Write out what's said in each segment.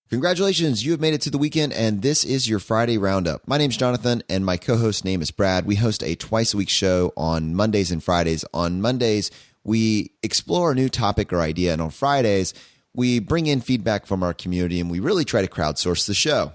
Congratulations, you have made it to the weekend, and this is your Friday Roundup. My name's Jonathan, and my co-host name is Brad. We host a twice-a-week show on Mondays and Fridays. On Mondays, we explore a new topic or idea, and on Fridays, we bring in feedback from our community, and we really try to crowdsource the show.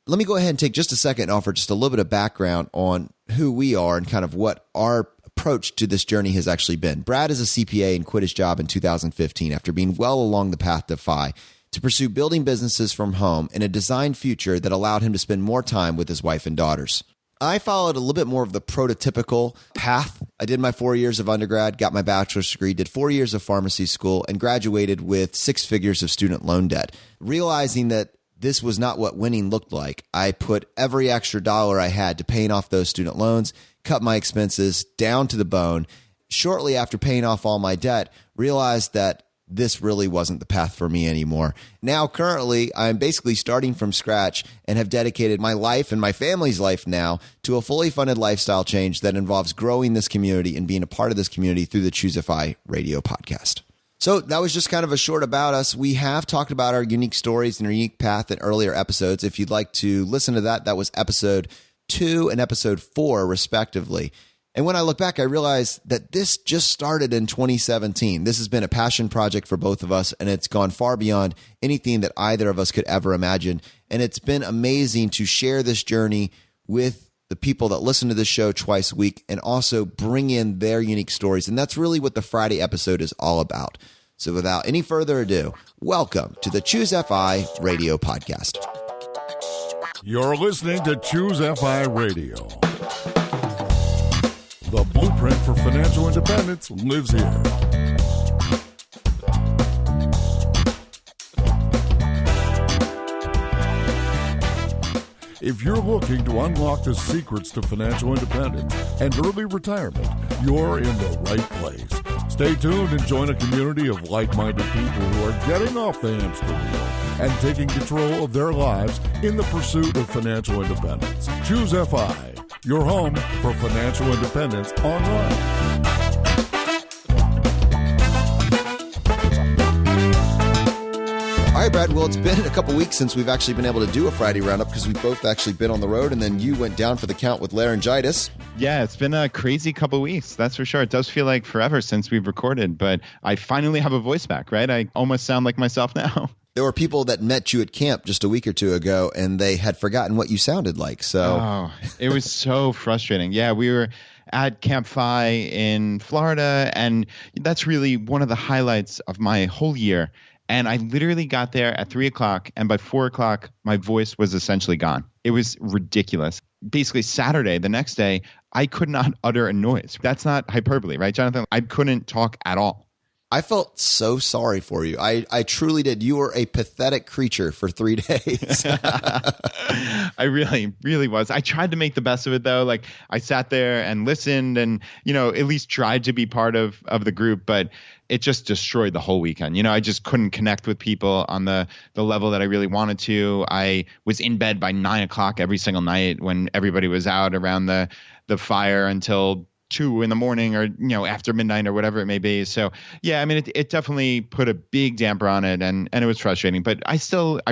Let me go ahead and take just a second and offer just a little bit of background on who we are and kind of what our approach to this journey has actually been. Brad is a CPA and quit his job in 2015 after being well along the path to FI, to pursue building businesses from home in a designed future that allowed him to spend more time with his wife and daughters. I followed a little bit more of the prototypical path. I did my 4 years of undergrad, got my bachelor's degree, did 4 years of pharmacy school, and graduated with 6 figures of student loan debt. Realizing that this was not what winning looked like, I put every extra dollar I had to paying off those student loans, cut my expenses down to the bone. Shortly after paying off all my debt, realized that this really wasn't the path for me anymore. Now, currently, I'm basically starting from scratch and have dedicated my life and my family's life now to a fully funded lifestyle change that involves growing this community and being a part of this community through the CFPs radio podcast. So that was just kind of a short about us. We have talked about our unique stories and our unique path in earlier episodes. If you'd like to listen to that, that was episode 2 and episode 4, respectively. And when I look back, I realized that this just started in 2017. This has been a passion project for both of us, and it's gone far beyond anything that either of us could ever imagine. And it's been amazing to share this journey with the people that listen to this show twice a week and also bring in their unique stories. And that's really what the Friday episode is all about. So without any further ado, welcome to the CFPs radio podcast. You're listening to CFPs Radio. The blueprint for financial independence lives here. If you're looking to unlock the secrets to financial independence and early retirement, you're in the right place. Stay tuned and join a community of like-minded people who are getting off the hamster wheel and taking control of their lives in the pursuit of financial independence. Choose FI, your home for financial independence online. All right, Brad. Well, it's been a couple weeks since we've actually been able to do a Friday roundup because we've both actually been on the road, and then you went down for the count with laryngitis. Yeah, it's been a crazy couple weeks, that's for sure. It does feel like forever since we've recorded, but I finally have a voice back, right? I almost sound like myself now. There were people that met you at camp just a week or two ago, and they had forgotten what you sounded like. So, it was so frustrating. Yeah, we were at CampFI in Florida, and that's really one of the highlights of my whole year. And I literally got there at 3 o'clock, and by 4 o'clock, my voice was essentially gone. It was ridiculous. Basically, Saturday, the next day, I could not utter a noise. That's not hyperbole, right, Jonathan? I couldn't talk at all. I felt so sorry for you. I truly did. You were a pathetic creature for 3 days. I really, really was. I tried to make the best of it, though. Like, I sat there and listened and, at least tried to be part of the group, but it just destroyed the whole weekend. I just couldn't connect with people on the level that I really wanted to. I was in bed by 9 o'clock every single night when everybody was out around the fire until 2 in the morning or, after midnight or whatever it may be. So, yeah, I mean, it definitely put a big damper on it and it was frustrating. But I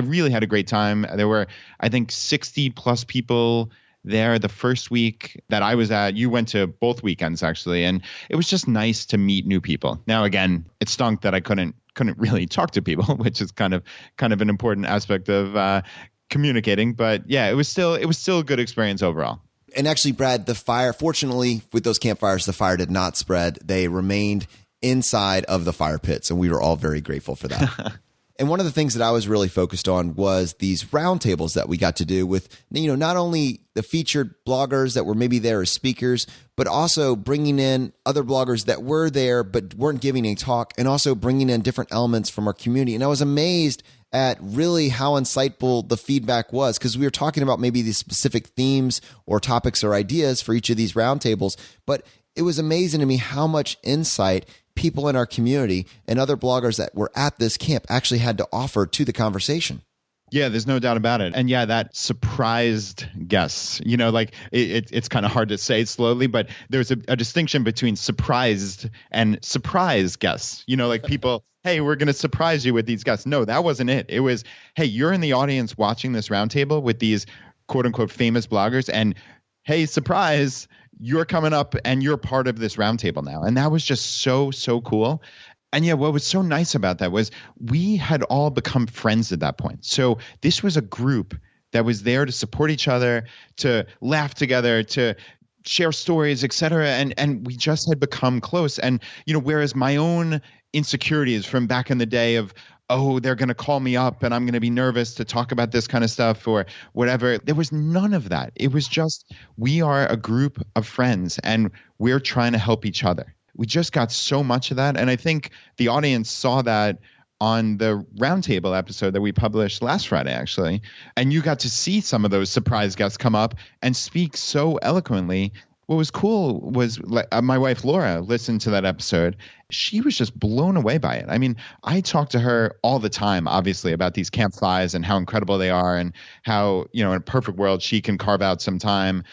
really had a great time. There were, I think, 60 plus people there the first week that I was at. You went to both weekends, actually, and it was just nice to meet new people. Now, again, it stunk that I couldn't really talk to people, which is kind of an important aspect of communicating. But yeah, it was still a good experience overall. And actually, Brad, the fire, fortunately, with those campfires, the fire did not spread. They remained inside of the fire pits, and we were all very grateful for that. And one of the things that I was really focused on was these roundtables that we got to do with, not only the featured bloggers that were maybe there as speakers, but also bringing in other bloggers that were there but weren't giving a talk, and also bringing in different elements from our community. And I was amazed at really how insightful the feedback was, because we were talking about maybe these specific themes or topics or ideas for each of these roundtables, but it was amazing to me how much insight people in our community and other bloggers that were at this camp actually had to offer to the conversation. Yeah, there's no doubt about it. And yeah, that surprised guests, like it's kind of hard to say slowly, but there's a distinction between surprised and surprise guests, like people, hey, we're going to surprise you with these guests. No, that wasn't it. It was, hey, you're in the audience watching this roundtable with these quote unquote famous bloggers, and hey, surprise, you're coming up and you're part of this roundtable now. And that was just so, so cool. And yeah, what was so nice about that was we had all become friends at that point. So this was a group that was there to support each other, to laugh together, to share stories, et cetera. And we just had become close. And, whereas my own insecurities from back in the day of, oh, they're going to call me up and I'm going to be nervous to talk about this kind of stuff or whatever. There was none of that. It was just, we are a group of friends and we're trying to help each other. We just got so much of that. And I think the audience saw that on the roundtable episode that we published last Friday, actually. And you got to see some of those surprise guests come up and speak so eloquently. What was cool was my wife, Laura, listened to that episode. She was just blown away by it. I mean, I talk to her all the time, obviously, about these CampFIs and how incredible they are and how, in a perfect world, she can carve out some time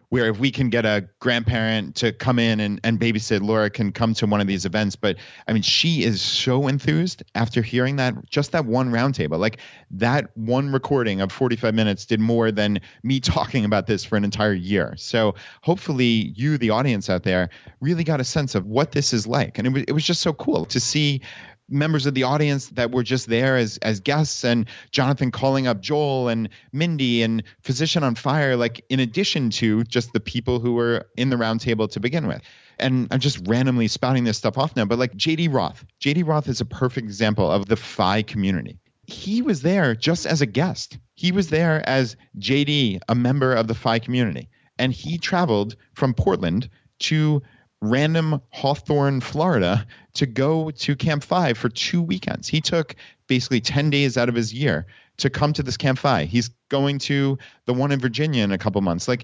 where if we can get a grandparent to come in and babysit, Laura can come to one of these events. But I mean, she is so enthused after hearing that, just that one roundtable, like that one recording of 45 minutes did more than me talking about this for an entire year. So hopefully you, the audience out there, really got a sense of what this is like. And it was just so cool to see members of the audience that were just there as guests, and Jonathan calling up Joel and Mindy and Physician on Fire, like in addition to just the people who were in the roundtable to begin with. And I'm just randomly spouting this stuff off now, but like JD Roth is a perfect example of the FI community. He was there just as a guest. He was there as JD, a member of the FI community. And he traveled from Portland to random Hawthorne, Florida, to go to CampFI for 2 weekends. He took basically 10 days out of his year to come to this CampFI. He's going to the one in Virginia in a couple months. Like,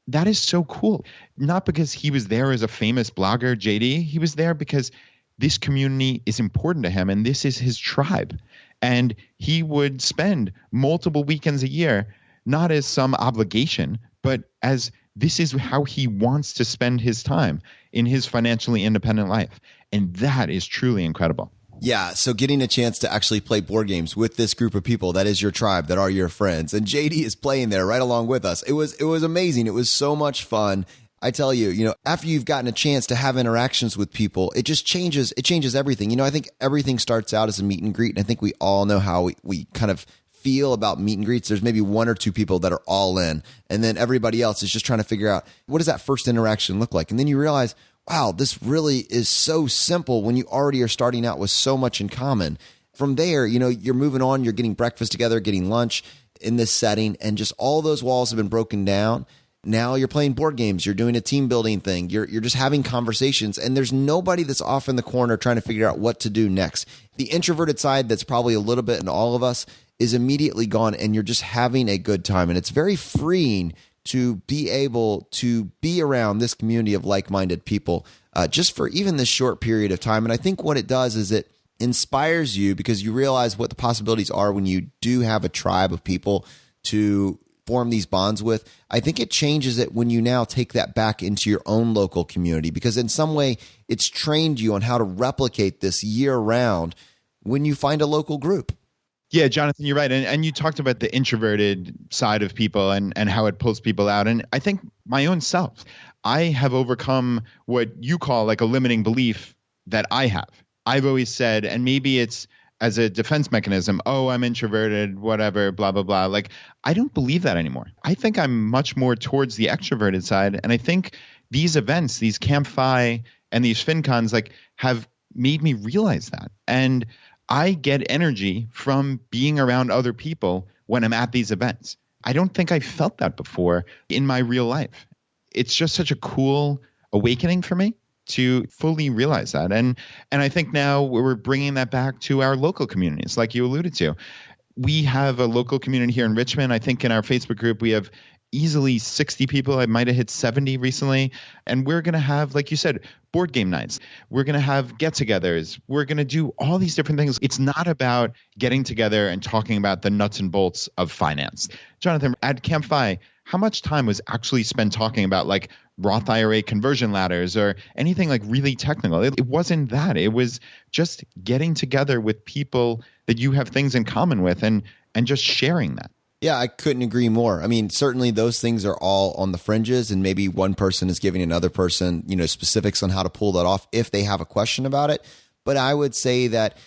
that is so cool. Not because he was there as a famous blogger, JD. He was there because this community is important to him and this is his tribe. And he would spend multiple weekends a year, not as some obligation, but as this is how he wants to spend his time in his financially independent life. And that is truly incredible. Yeah, so getting a chance to actually play board games with this group of people that is your tribe, that are your friends. And JD is playing there right along with us. It was amazing. It was so much fun. I tell you, after you've gotten a chance to have interactions with people, it just changes. It changes everything. I think everything starts out as a meet and greet. And I think we all know how we kind of feel about meet and greets. There's maybe one or two people that are all in, and then everybody else is just trying to figure out, what does that first interaction look like? And then you realize, wow, this really is so simple when you already are starting out with so much in common. From there, you're moving on, you're getting breakfast together, getting lunch in this setting, and just all those walls have been broken down. Now you're playing board games, you're doing a team building thing, you're just having conversations, and there's nobody that's off in the corner trying to figure out what to do next. The introverted side that's probably a little bit in all of us is immediately gone, and you're just having a good time. And it's very freeing to be able to be around this community of like-minded people just for even this short period of time. And I think what it does is it inspires you because you realize what the possibilities are when you do have a tribe of people to form these bonds with. I think it changes it when you now take that back into your own local community, because in some way it's trained you on how to replicate this year round when you find a local group. Yeah, Jonathan, you're right. And you talked about the introverted side of people and how it pulls people out. And I think my own self, I have overcome what you call like a limiting belief that I have. I've always said, and maybe it's as a defense mechanism, oh, I'm introverted, whatever, blah, blah, blah. Like, I don't believe that anymore. I think I'm much more towards the extroverted side. And I think these events, these CampFI and these FinCons, like, have made me realize that. And I get energy from being around other people when I'm at these events. I don't think I felt that before in my real life. It's just such a cool awakening for me to fully realize that. And I think now we're bringing that back to our local communities, like you alluded to. We have a local community here in Richmond. I think in our Facebook group, we have easily 60 people. I might have hit 70 recently. And we're going to have, like you said, board game nights. We're going to have get-togethers. We're going to do all these different things. It's not about getting together and talking about the nuts and bolts of finance. Jonathan, at CampFI, how much time was actually spent talking about like Roth IRA conversion ladders or anything like really technical? It wasn't that. It was just getting together with people that you have things in common with and just sharing that. Yeah, I couldn't agree more. I mean, certainly those things are all on the fringes, and maybe one person is giving another person, specifics on how to pull that off if they have a question about it. But I would say that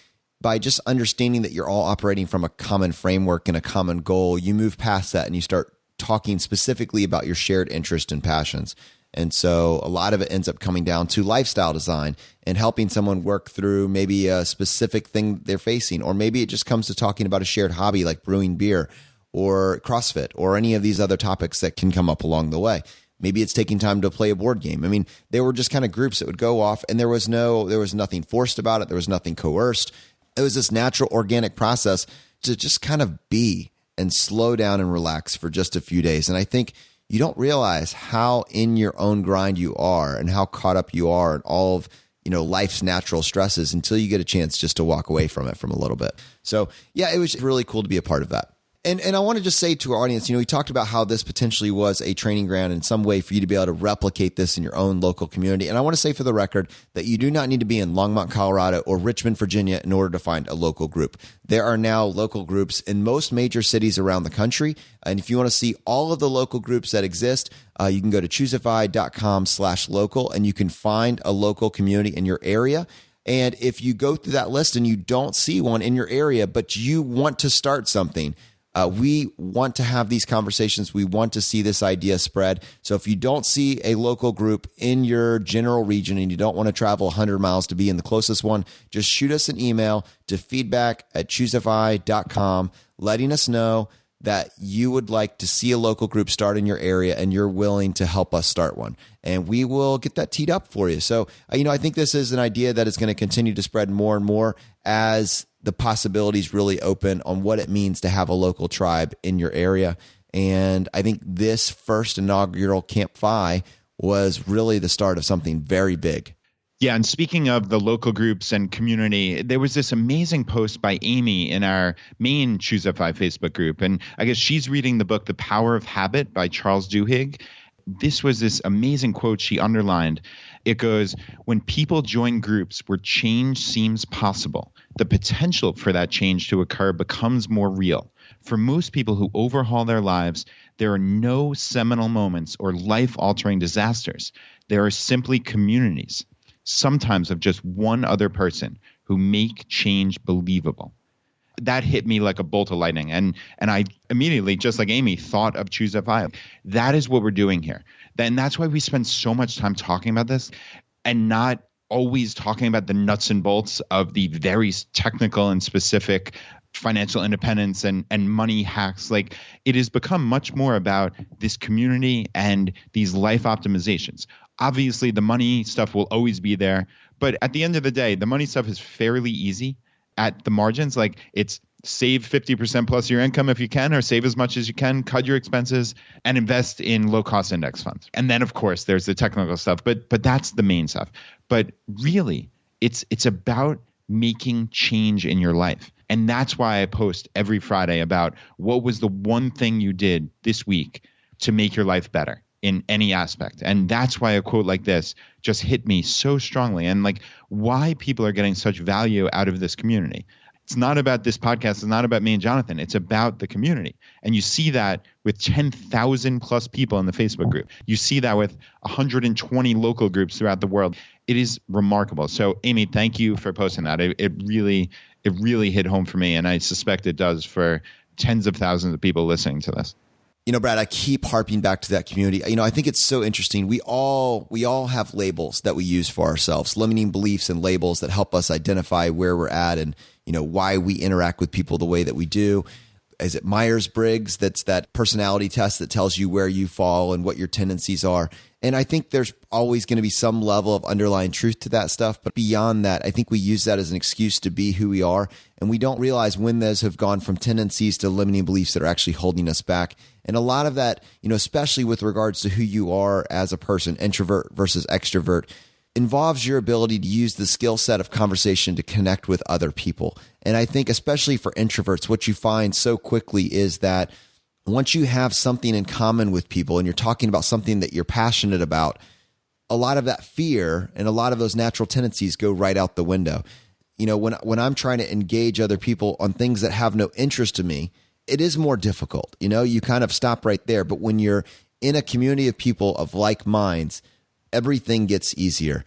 by just understanding that you're all operating from a common framework and a common goal, you move past that and you start talking specifically about your shared interest and passions. And so a lot of it ends up coming down to lifestyle design and helping someone work through maybe a specific thing they're facing, or maybe it just comes to talking about a shared hobby like brewing beer or CrossFit or any of these other topics that can come up along the way. Maybe it's taking time to play a board game. I mean, they were just kind of groups that would go off, and there was nothing forced about it. There was nothing coerced. It was this natural, organic process to just kind of be and slow down and relax for just a few days. And I think you don't realize how in your own grind you are and how caught up you are in all of life's natural stresses until you get a chance just to walk away from it from a little bit. So yeah, it was really cool to be a part of that. And I want to just say to our audience, we talked about how this potentially was a training ground in some way for you to be able to replicate this in your own local community. And I want to say for the record that you do not need to be in Longmont, Colorado or Richmond, Virginia in order to find a local group. There are now local groups in most major cities around the country. And if you want to see all of the local groups that exist, you can go to ChooseFI.com/local and you can find a local community in your area. And if you go through that list and you don't see one in your area, but you want to start something, we want to have these conversations. We want to see this idea spread. So if you don't see a local group in your general region and you don't want to travel 100 miles to be in the closest one, just shoot us an email to feedback@ChooseFI.com, letting us know that you would like to see a local group start in your area and you're willing to help us start one. And we will get that teed up for you. So, I think this is an idea that is going to continue to spread more and more as the possibilities really open on what it means to have a local tribe in your area. And I think this first inaugural CampFI was really the start of something very big. Yeah, and speaking of the local groups and community, there was this amazing post by Amy in our main ChooseFI Facebook group. And I guess she's reading the book The Power of Habit by Charles Duhigg. This was this amazing quote she underlined. It goes, "When people join groups where change seems possible, the potential for that change to occur becomes more real. For most people who overhaul their lives, there are no seminal moments or life-altering disasters. There are simply communities, sometimes of just one other person, who make change believable." That hit me like a bolt of lightning. And I immediately, just like Amy, thought of ChooseFI. That is what we're doing here. And that's why we spend so much time talking about this and not always talking about the nuts and bolts of the very technical and specific financial independence and money hacks. Like, it has become much more about this community and these life optimizations. Obviously, the money stuff will always be there. But at the end of the day, the money stuff is fairly easy at the margins. Like, it's save 50% plus your income if you can, or save as much as you can, cut your expenses, and invest in low-cost index funds. And then, of course, there's the technical stuff, but that's the main stuff. But really, it's about making change in your life. And that's why I post every Friday about what was the one thing you did this week to make your life better in any aspect. And that's why a quote like this just hit me so strongly, and like why people are getting such value out of this community. It's not about this podcast. It's not about me and Jonathan. It's about the community. And you see that with 10,000 plus people in the Facebook group. You see that with 120 local groups throughout the world. It is remarkable. So Amy, thank you for posting that. It really hit home for me. And I suspect it does for tens of thousands of people listening to this. Brad, I keep harping back to that community. I think it's so interesting. We all have labels that we use for ourselves, limiting beliefs and labels that help us identify where we're at and, why we interact with people the way that we do. is it Myers-Briggs? That's that personality test that tells you where you fall and what your tendencies are. And I think there's always going to be some level of underlying truth to that stuff. But beyond that, I think we use that as an excuse to be who we are. And we don't realize when those have gone from tendencies to limiting beliefs that are actually holding us back. And a lot of that, especially with regards to who you are as a person, introvert versus extrovert, involves your ability to use the skill set of conversation to connect with other people. And I think especially for introverts, what you find so quickly is that once you have something in common with people and you're talking about something that you're passionate about, a lot of that fear and a lot of those natural tendencies go right out the window. When I'm trying to engage other people on things that have no interest to me, it is more difficult. You kind of stop right there. But when you're in a community of people of like minds, everything gets easier.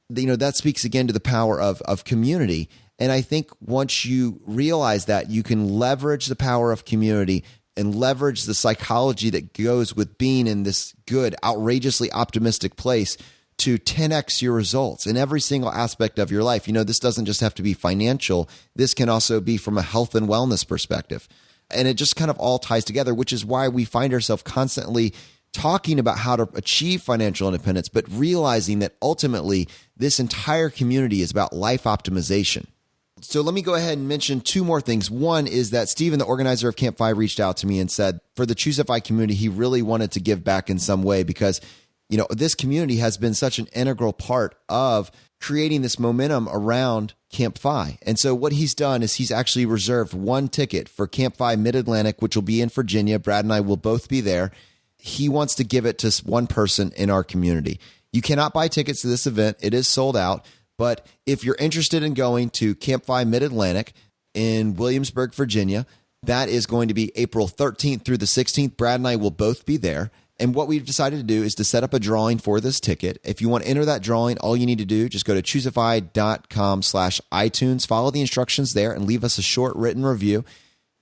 That speaks again to the power of community. And I think once you realize that, you can leverage the power of community and leverage the psychology that goes with being in this good, outrageously optimistic place to 10x your results in every single aspect of your life. This doesn't just have to be financial. This can also be from a health and wellness perspective. And it just kind of all ties together, which is why we find ourselves constantly talking about how to achieve financial independence, but realizing that ultimately this entire community is about life optimization. So let me go ahead and mention two more things. One is that Steven, the organizer of CampFI, reached out to me and said for the CFPs community, he really wanted to give back in some way because, this community has been such an integral part of creating this momentum around CampFI. And so what he's done is he's actually reserved one ticket for CampFI Mid-Atlantic, which will be in Virginia. Brad and I will both be there. He wants to give it to one person in our community. You cannot buy tickets to this event. It is sold out. But if you're interested in going to CampFI Mid-Atlantic in Williamsburg, Virginia, that is going to be April 13th through the 16th. Brad and I will both be there. And what we've decided to do is to set up a drawing for this ticket. If you want to enter that drawing, all you need to do, just go to CFPs.com/iTunes, follow the instructions there, and leave us a short written review.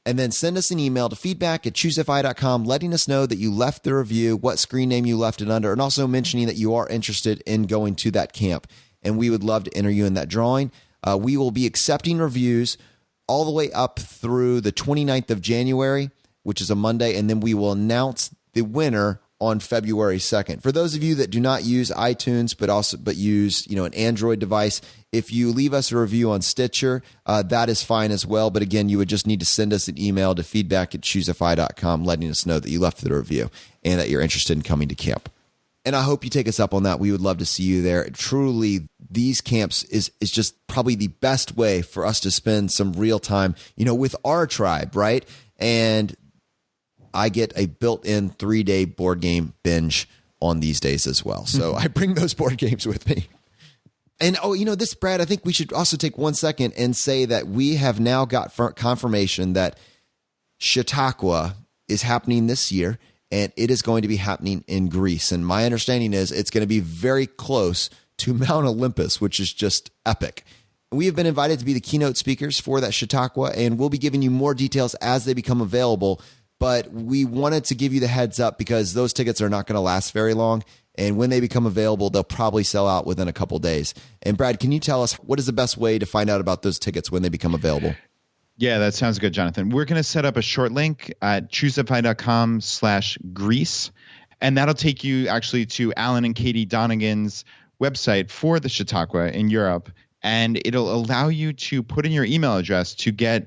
And then send us an email to feedback@CFPs.com, letting us know that you left the review, what screen name you left it under, and also mentioning that you are interested in going to that camp. And we would love to enter you in that drawing. We will be accepting reviews all the way up through the 29th of January, which is a Monday, and then we will announce the winner on February 2nd. For those of you that do not use iTunes but use an Android device, if you leave us a review on Stitcher, that is fine as well. But again, you would just need to send us an email to feedback@CFPs.com, letting us know that you left the review and that you're interested in coming to camp. And I hope you take us up on that. We would love to see you there. Truly, these camps is just probably the best way for us to spend some real time, with our tribe, right? And I get a built-in 3-day board game binge on these days as well. So I bring those board games with me. And, this, Brad, I think we should also take 1 second and say that we have now got confirmation that Chautauqua is happening this year, and it is going to be happening in Greece. And my understanding is it's going to be very close to Mount Olympus, which is just epic. We have been invited to be the keynote speakers for that Chautauqua, and we'll be giving you more details as they become available. But we wanted to give you the heads up because those tickets are not going to last very long. And when they become available, they'll probably sell out within a couple days. And Brad, can you tell us what is the best way to find out about those tickets when they become available? Yeah, that sounds good, Jonathan. We're going to set up a short link at CFPs.com/Greece. And that'll take you actually to Alan and Katie Donegan's website for the Chautauqua in Europe. And it'll allow you to put in your email address to get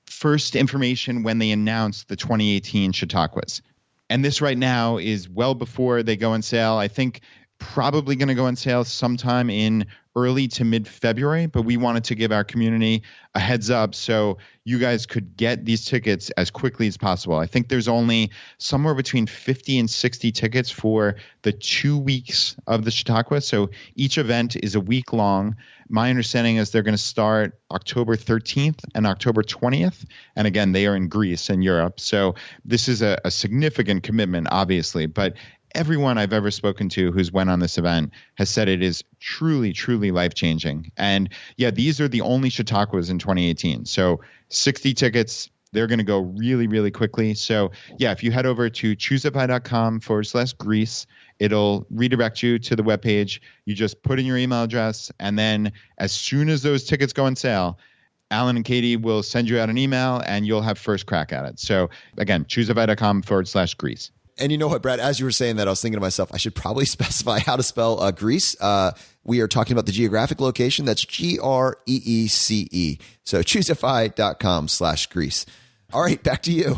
first information when they announce the 2018 Chautauquas. And this right now is well before they go on sale. I think probably going to go on sale sometime in early to mid-February, but we wanted to give our community a heads up so you guys could get these tickets as quickly as possible. I think there's only somewhere between 50 and 60 tickets for the 2 weeks of the Chautauqua. So each event is a week long. My understanding is they're going to start October 13th and October 20th. And again, they are in Greece and Europe. So this is a significant commitment, obviously, but everyone I've ever spoken to who's went on this event has said it is truly, truly life-changing. And yeah, these are the only Chautauquas in 2018. So 60 tickets, they're going to go really, really quickly. So yeah, if you head over to CFPs.com/Greece, it'll redirect you to the webpage. You just put in your email address, and then as soon as those tickets go on sale, Alan and Katie will send you out an email and you'll have first crack at it. So again, ChooseFI.com/Greece. And you know what, Brad, as you were saying that, I was thinking to myself, I should probably specify how to spell Greece. We are talking about the geographic location. That's GREECE. So ChooseFI.com/Greece. All right, back to you.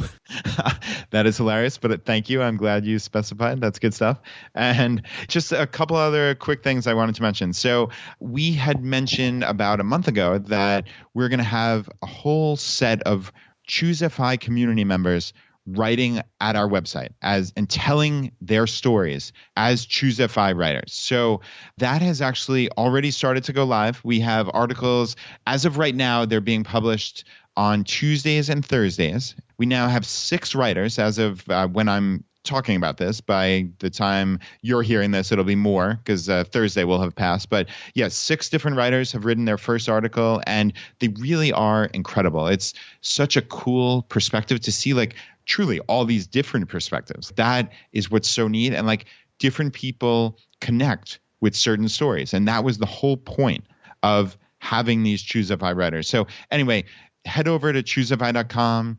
That is hilarious, but thank you. I'm glad you specified. That's good stuff. And just a couple other quick things I wanted to mention. So we had mentioned about a month ago that we're going to have a whole set of ChooseFI community members writing at our website and telling their stories as ChooseFI writers. So that has actually already started to go live. We have articles. As of right now, they're being published on Tuesdays and Thursdays. We now have 6 writers as of when I'm talking about this. By the time you're hearing this, it'll be more because Thursday will have passed. But yes, 6 different writers have written their first article, and they really are incredible. It's such a cool perspective to see, like, truly all these different perspectives. That is what's so neat. And like different people connect with certain stories. And that was the whole point of having these ChooseFI writers. So anyway, head over to ChooseFI.com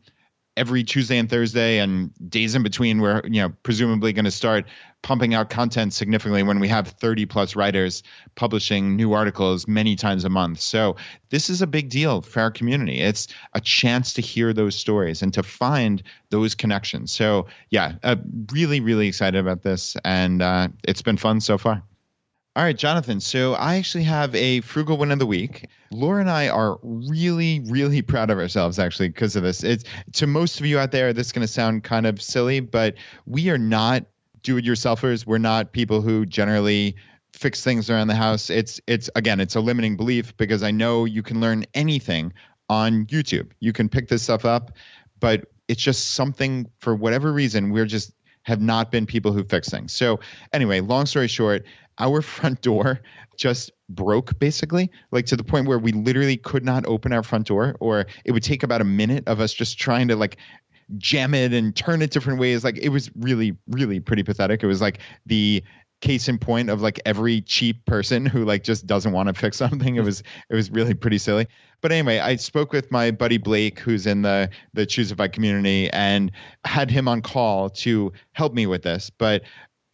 every Tuesday and Thursday and days in between. We're presumably going to start pumping out content significantly when we have 30 plus writers publishing new articles many times a month. So this is a big deal for our community. It's a chance to hear those stories and to find those connections. So yeah, really, really excited about this. And it's been fun so far. All right, Jonathan. So I actually have a frugal win of the week. Laura and I are really, really proud of ourselves, actually, because of this. It's, to most of you out there, this is going to sound kind of silly, but we are not do-it-yourselfers. We're not people who generally fix things around the house. It's a limiting belief because I know you can learn anything on YouTube. You can pick this stuff up, but it's just something, for whatever reason, we're just have not been people who fix things. So anyway, long story short, our front door just broke, basically, like to the point where we literally could not open our front door, or it would take about a minute of us just trying to like jam it and turn it different ways. Like it was really, really pretty pathetic. It was like the case in point of like every cheap person who like just doesn't want to fix something. It was really pretty silly. But anyway, I spoke with my buddy Blake, who's in the ChooseFI community, and had him on call to help me with this. But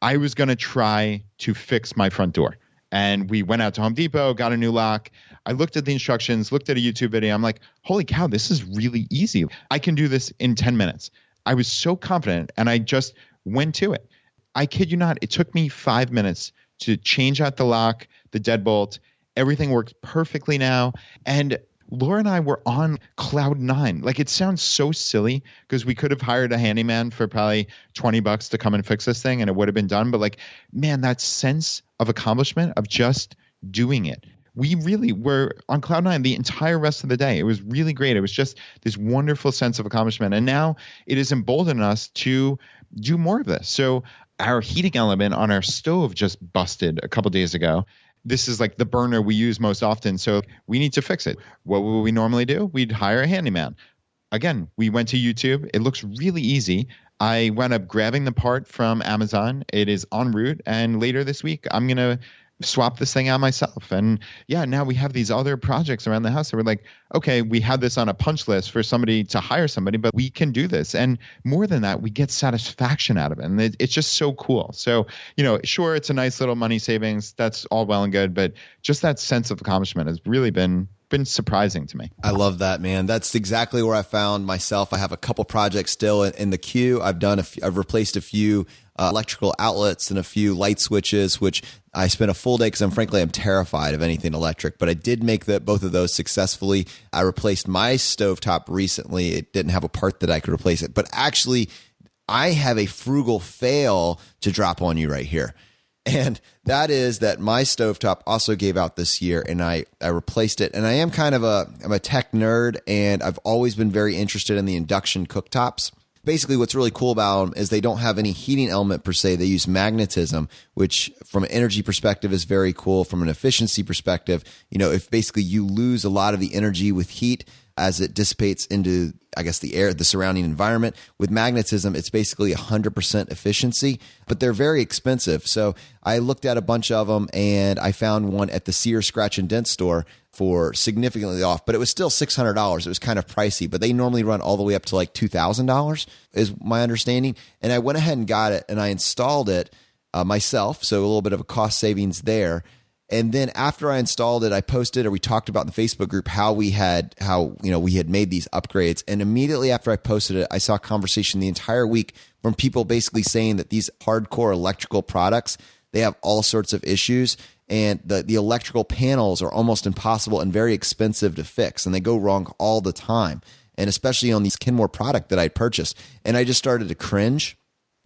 I was going to try to fix my front door. And we went out to Home Depot, got a new lock. I looked at the instructions, looked at a YouTube video. I'm like, holy cow, this is really easy. I can do this in 10 minutes. I was so confident, and I just went to it. I kid you not, it took me 5 minutes to change out the lock, the deadbolt. Everything works perfectly now. And Laura and I were on cloud 9. Like, it sounds so silly because we could have hired a handyman for probably $20 to come and fix this thing and it would have been done. But like, man, that sense of accomplishment of just doing it. We really were on cloud 9 the entire rest of the day. It was really great. It was just this wonderful sense of accomplishment. And now it has emboldened us to do more of this. So our heating element on our stove just busted a couple days ago. This is like the burner we use most often, so we need to fix it. What would we normally do? We'd hire a handyman. Again, we went to YouTube. It looks really easy. I wound up grabbing the part from Amazon. It is en route, and later this week, I'm going to swap this thing out myself. And yeah, now we have these other projects around the house that we're like, okay, we had this on a punch list for somebody to hire somebody, but we can do this. And more than that, we get satisfaction out of it. And it's just so cool. So, sure, it's a nice little money savings. That's all well and good, but just that sense of accomplishment has really been surprising to me. I love that, man. That's exactly where I found myself. I have a couple projects still in the queue. I've replaced a few electrical outlets and a few light switches, which I spent a full day because I'm terrified of anything electric, but I did make both of those successfully. I replaced my stovetop recently. It didn't have a part that I could replace it, but actually I have a frugal fail to drop on you right here. And that is that my stovetop also gave out this year, and I replaced it. And I am I'm a tech nerd, and I've always been very interested in the induction cooktops. Basically, what's really cool about them is they don't have any heating element per se. They use magnetism, which from an energy perspective is very cool. From an efficiency perspective, if basically you lose a lot of the energy with heat, as it dissipates into, I guess, the air, the surrounding environment. With magnetism, it's basically 100% efficiency, but they're very expensive. So I looked at a bunch of them, and I found one at the Sears Scratch and Dent store for significantly off, but it was still $600. It was kind of pricey, but they normally run all the way up to like $2,000 is my understanding. And I went ahead and got it, and I installed it myself. So a little bit of a cost savings there. And then after I installed it, I posted, or we talked about in the Facebook group how we had made these upgrades. And immediately after I posted it, I saw a conversation the entire week from people basically saying that these hardcore electrical products, they have all sorts of issues, and the electrical panels are almost impossible and very expensive to fix, and they go wrong all the time. And especially on these Kenmore product that I purchased. And I just started to cringe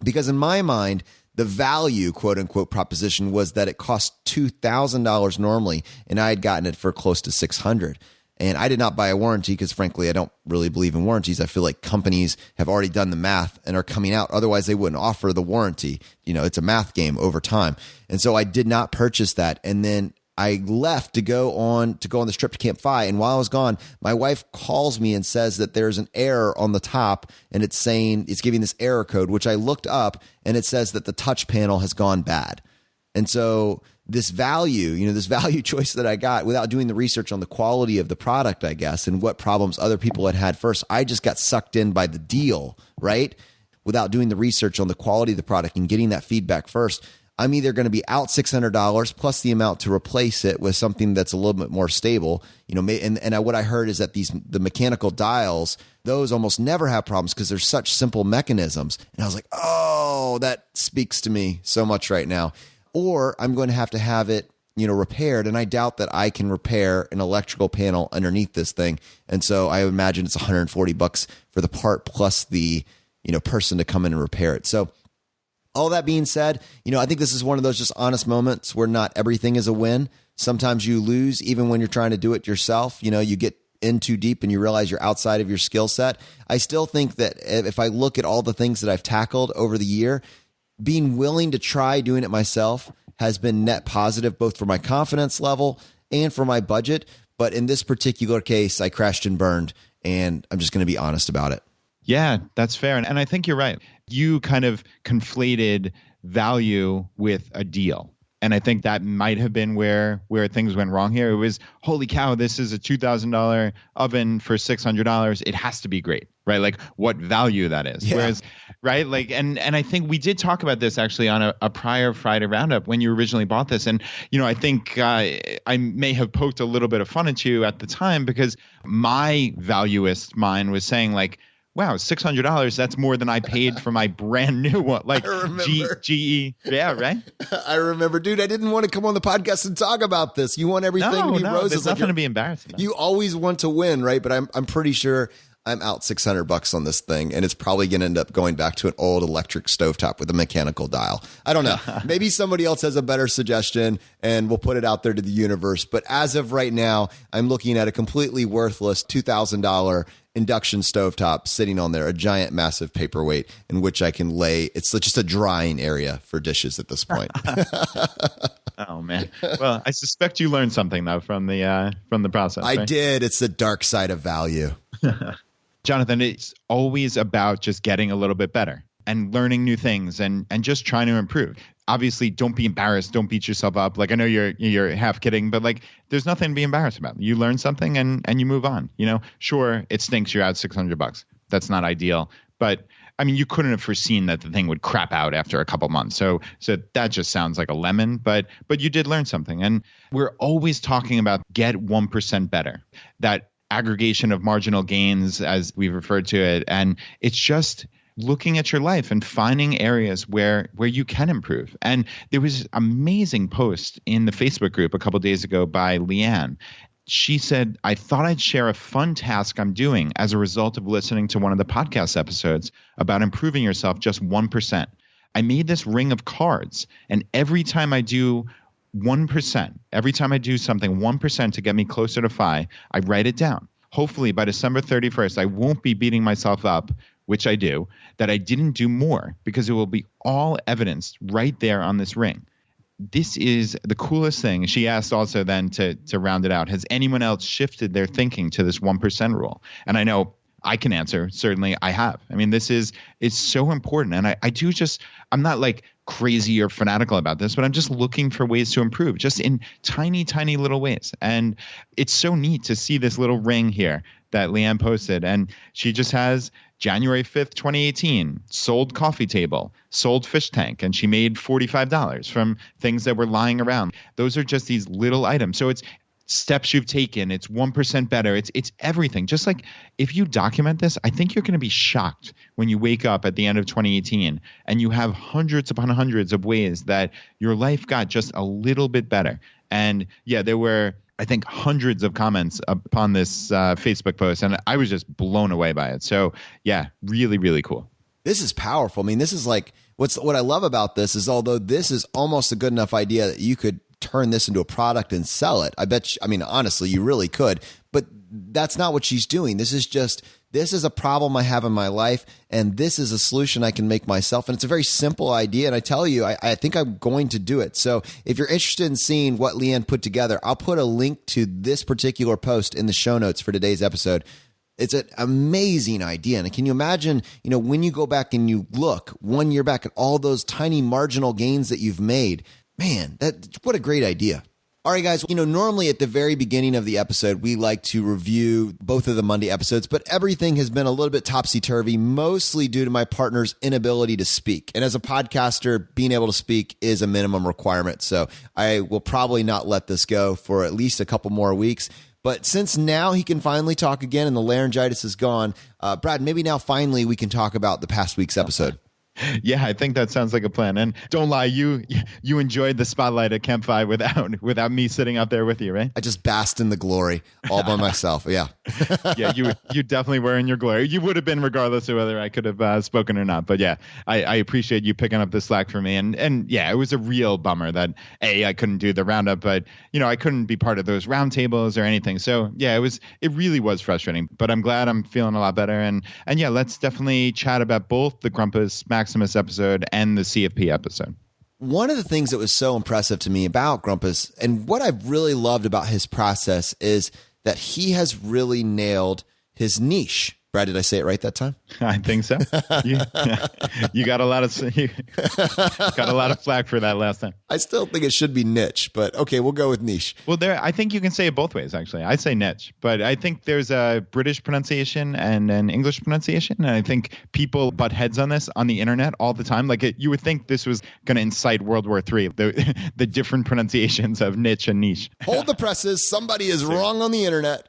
because in my mind, the value, quote unquote, proposition was that it cost $2,000 normally, and I had gotten it for close to $600. And I did not buy a warranty because, frankly, I don't really believe in warranties. I feel like companies have already done the math and are coming out. Otherwise, they wouldn't offer the warranty. It's a math game over time. And so I did not purchase that. And then I left to go on this trip to CampFI. And while I was gone, my wife calls me and says that there's an error on the top, and it's giving this error code, which I looked up, and it says that the touch panel has gone bad. And so this value choice that I got without doing the research on the quality of the product, I guess, and what problems other people had first, I just got sucked in by the deal, right? Without doing the research on the quality of the product and getting that feedback first. I'm either going to be out $600 plus the amount to replace it with something that's a little bit more stable, and what I heard is that the mechanical dials, those almost never have problems because they're such simple mechanisms. And I was like, oh, that speaks to me so much right now. Or I'm going to have it, repaired. And I doubt that I can repair an electrical panel underneath this thing. And so I imagine it's $140 for the part plus the, person to come in and repair it. So all that being said, I think this is one of those just honest moments where not everything is a win. Sometimes you lose even when you're trying to do it yourself. You get in too deep and you realize you're outside of your skill set. I still think that if I look at all the things that I've tackled over the year, being willing to try doing it myself has been net positive, both for my confidence level and for my budget. But in this particular case, I crashed and burned, and I'm just going to be honest about it. Yeah, that's fair. And I think you're right. You kind of conflated value with a deal. And I think that might have been where things went wrong here. It was, holy cow, this is a $2,000 oven for $600. It has to be great, right? Like what value that is. Yeah. Whereas, right? Like, and I think we did talk about this actually on a prior Friday roundup when you originally bought this. And, I think I may have poked a little bit of fun at you at the time because my valuist mind was saying like, wow, $600, that's more than I paid for my brand new one. Like GE. Yeah, right? I remember, dude, I didn't want to come on the podcast and talk about this. You want everything to be roses. There's nothing to be embarrassed about. You always want to win, right? But I'm pretty sure I'm out $600 on this thing, and it's probably going to end up going back to an old electric stovetop with a mechanical dial. I don't know. Maybe somebody else has a better suggestion, and we'll put it out there to the universe. But as of right now, I'm looking at a completely worthless $2,000 induction stovetop sitting on there, a giant, massive paperweight in which I can lay. It's just a drying area for dishes at this point. Oh man! Well, I suspect you learned something though from the process. I did. It's the dark side of value. Jonathan, it's always about just getting a little bit better and learning new things and just trying to improve. Obviously, don't be embarrassed. Don't beat yourself up. Like I know you're half kidding, but like there's nothing to be embarrassed about. You learn something and you move on. Sure, it stinks. You're out $600. That's not ideal, but I mean, you couldn't have foreseen that the thing would crap out after a couple months. So that just sounds like a lemon, but you did learn something. And we're always talking about get 1% better. That aggregation of marginal gains, as we've referred to it, and it's just looking at your life and finding areas where you can improve. And there was an amazing post in the Facebook group a couple of days ago by Leanne. She said, I thought I'd share a fun task I'm doing as a result of listening to one of the podcast episodes about improving yourself just 1%. I made this ring of cards, and every time I do 1%, every time I do something 1% to get me closer to FI, I write it down. Hopefully by December 31st, I won't be beating myself up, which I do, that I didn't do more because it will be all evidenced right there on this ring. this is the coolest thing. She asked also then to round it out, has anyone else shifted their thinking to this 1% rule? And I know I can answer. Certainly I have. I mean, it's so important. And I'm not like crazy or fanatical about this, but I'm just looking for ways to improve just in tiny, tiny little ways. And it's so neat to see this little ring here that Leanne posted. And she just has January 5th, 2018, sold coffee table, sold fish tank, and she made $45 from things that were lying around. Those are just these little items. So it's steps you've taken. It's 1% better. It's everything. Just like if you document this, I think you're going to be shocked when you wake up at the end of 2018 and you have hundreds upon hundreds of ways that your life got just a little bit better. And yeah, there were, I think, hundreds of comments upon this Facebook post, and I was just blown away by it. So yeah, really, really cool. This is powerful. I mean, this is like what I love about this is, although this is almost a good enough idea that you could turn this into a product and sell it. I mean, honestly, you really could, but that's not what she's doing. This is a problem I have in my life, and this is a solution I can make myself. And it's a very simple idea. And I tell you, I think I'm going to do it. So if you're interested in seeing what Leanne put together, I'll put a link to this particular post in the show notes for today's episode. It's an amazing idea. And can you imagine, when you go back and you look 1 year back at all those tiny marginal gains that you've made, man, what a great idea. All right, guys, normally at the very beginning of the episode, we like to review both of the Monday episodes, but everything has been a little bit topsy-turvy, mostly due to my partner's inability to speak. And as a podcaster, being able to speak is a minimum requirement. So I will probably not let this go for at least a couple more weeks. But since now he can finally talk again and the laryngitis is gone, Brad, maybe now finally we can talk about the past week's episode. Yeah, I think that sounds like a plan. And don't lie, you enjoyed the spotlight at CampFI without me sitting out there with you, right? I just basked in the glory all by myself. Yeah. Yeah, you definitely were in your glory. You would have been regardless of whether I could have spoken or not. But yeah, I appreciate you picking up the slack for me. And yeah, it was a real bummer that I couldn't do the roundup, but I couldn't be part of those roundtables or anything. So yeah, it really was frustrating. But I'm glad I'm feeling a lot better. And yeah, let's definitely chat about both the Grumpus Maximus episode and the CFP episode. One of the things that was so impressive to me about Grumpus, and what I've really loved about his process, is that he has really nailed his niche. Brad, did I say it right that time? I think so. You got a lot of flack for that last time. I still think it should be niche, but okay, we'll go with niche. Well, I think you can say it both ways, actually. I say niche, but I think there's a British pronunciation and an English pronunciation, and I think people butt heads on this on the internet all the time. Like you would think this was going to incite World War III, the different pronunciations of niche and niche. Hold the presses. Somebody is wrong on the internet.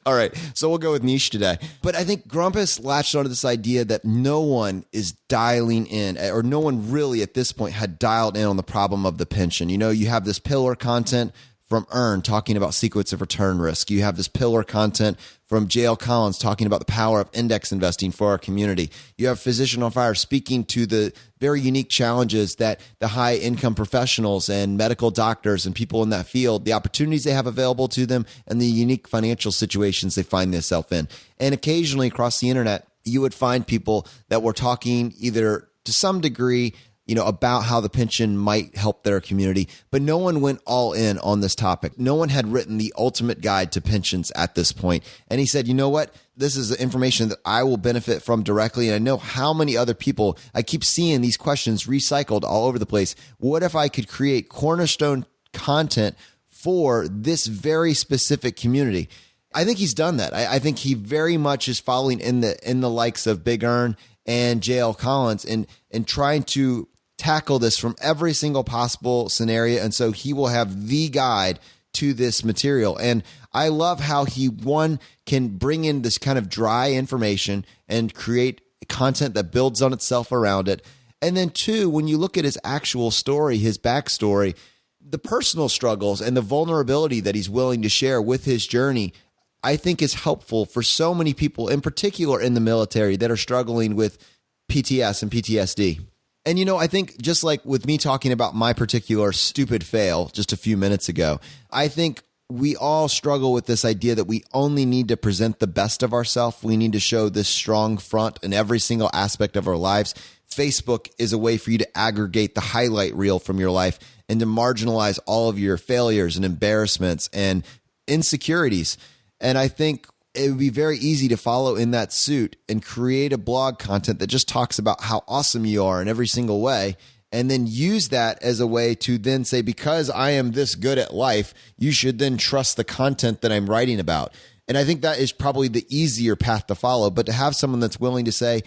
All right, so we'll go with niche today. But I think Grumpus latched onto this idea that no one is dialing in, or no one really at this point had dialed in on the problem of the pension. You have this pillar content from Earn talking about sequence of return risk. You have this pillar content from J.L. Collins talking about the power of index investing for our community. You have Physician on Fire speaking to the very unique challenges that the high income professionals and medical doctors and people in that field, the opportunities they have available to them, and the unique financial situations they find themselves in. And occasionally across the internet, you would find people that were talking either to some degree about how the pension might help their community, but no one went all in on this topic. No one had written the ultimate guide to pensions at this point. And he said, you know what? This is information that I will benefit from directly. And I know how many other people, I keep seeing these questions recycled all over the place. What if I could create cornerstone content for this very specific community? I think he's done that. I think he very much is following in the likes of Big Earn and J.L. Collins and trying to tackle this from every single possible scenario. And so he will have the guide to this material. And I love how he, one, can bring in this kind of dry information and create content that builds on itself around it. And then two, when you look at his actual story, his backstory, the personal struggles and the vulnerability that he's willing to share with his journey, I think is helpful for so many people, in particular in the military, that are struggling with PTS and PTSD. And, I think just like with me talking about my particular stupid fail just a few minutes ago, I think we all struggle with this idea that we only need to present the best of ourselves. We need to show this strong front in every single aspect of our lives. Facebook is a way for you to aggregate the highlight reel from your life and to marginalize all of your failures and embarrassments and insecurities. And I think it would be very easy to follow in that suit and create a blog content that just talks about how awesome you are in every single way, and then use that as a way to then say, because I am this good at life, you should then trust the content that I'm writing about. And I think that is probably the easier path to follow. But to have someone that's willing to say,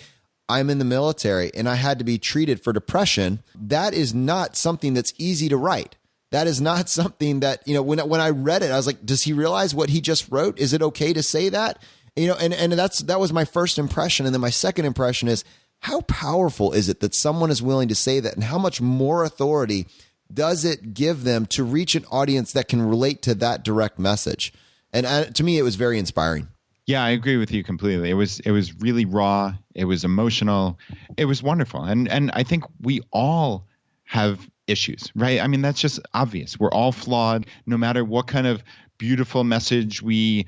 I'm in the military and I had to be treated for depression, that is not something that's easy to write. That is not something that, when I read it, I was like, does he realize what he just wrote? Is it okay to say that? And that was my first impression. And then my second impression is, how powerful is it that someone is willing to say that? And how much more authority does it give them to reach an audience that can relate to that direct message? And to me, it was very inspiring. Yeah, I agree with you completely. It was really raw. It was emotional. It was wonderful. And I think we all have issues, right? I mean, that's just obvious. We're all flawed, no matter what kind of beautiful message we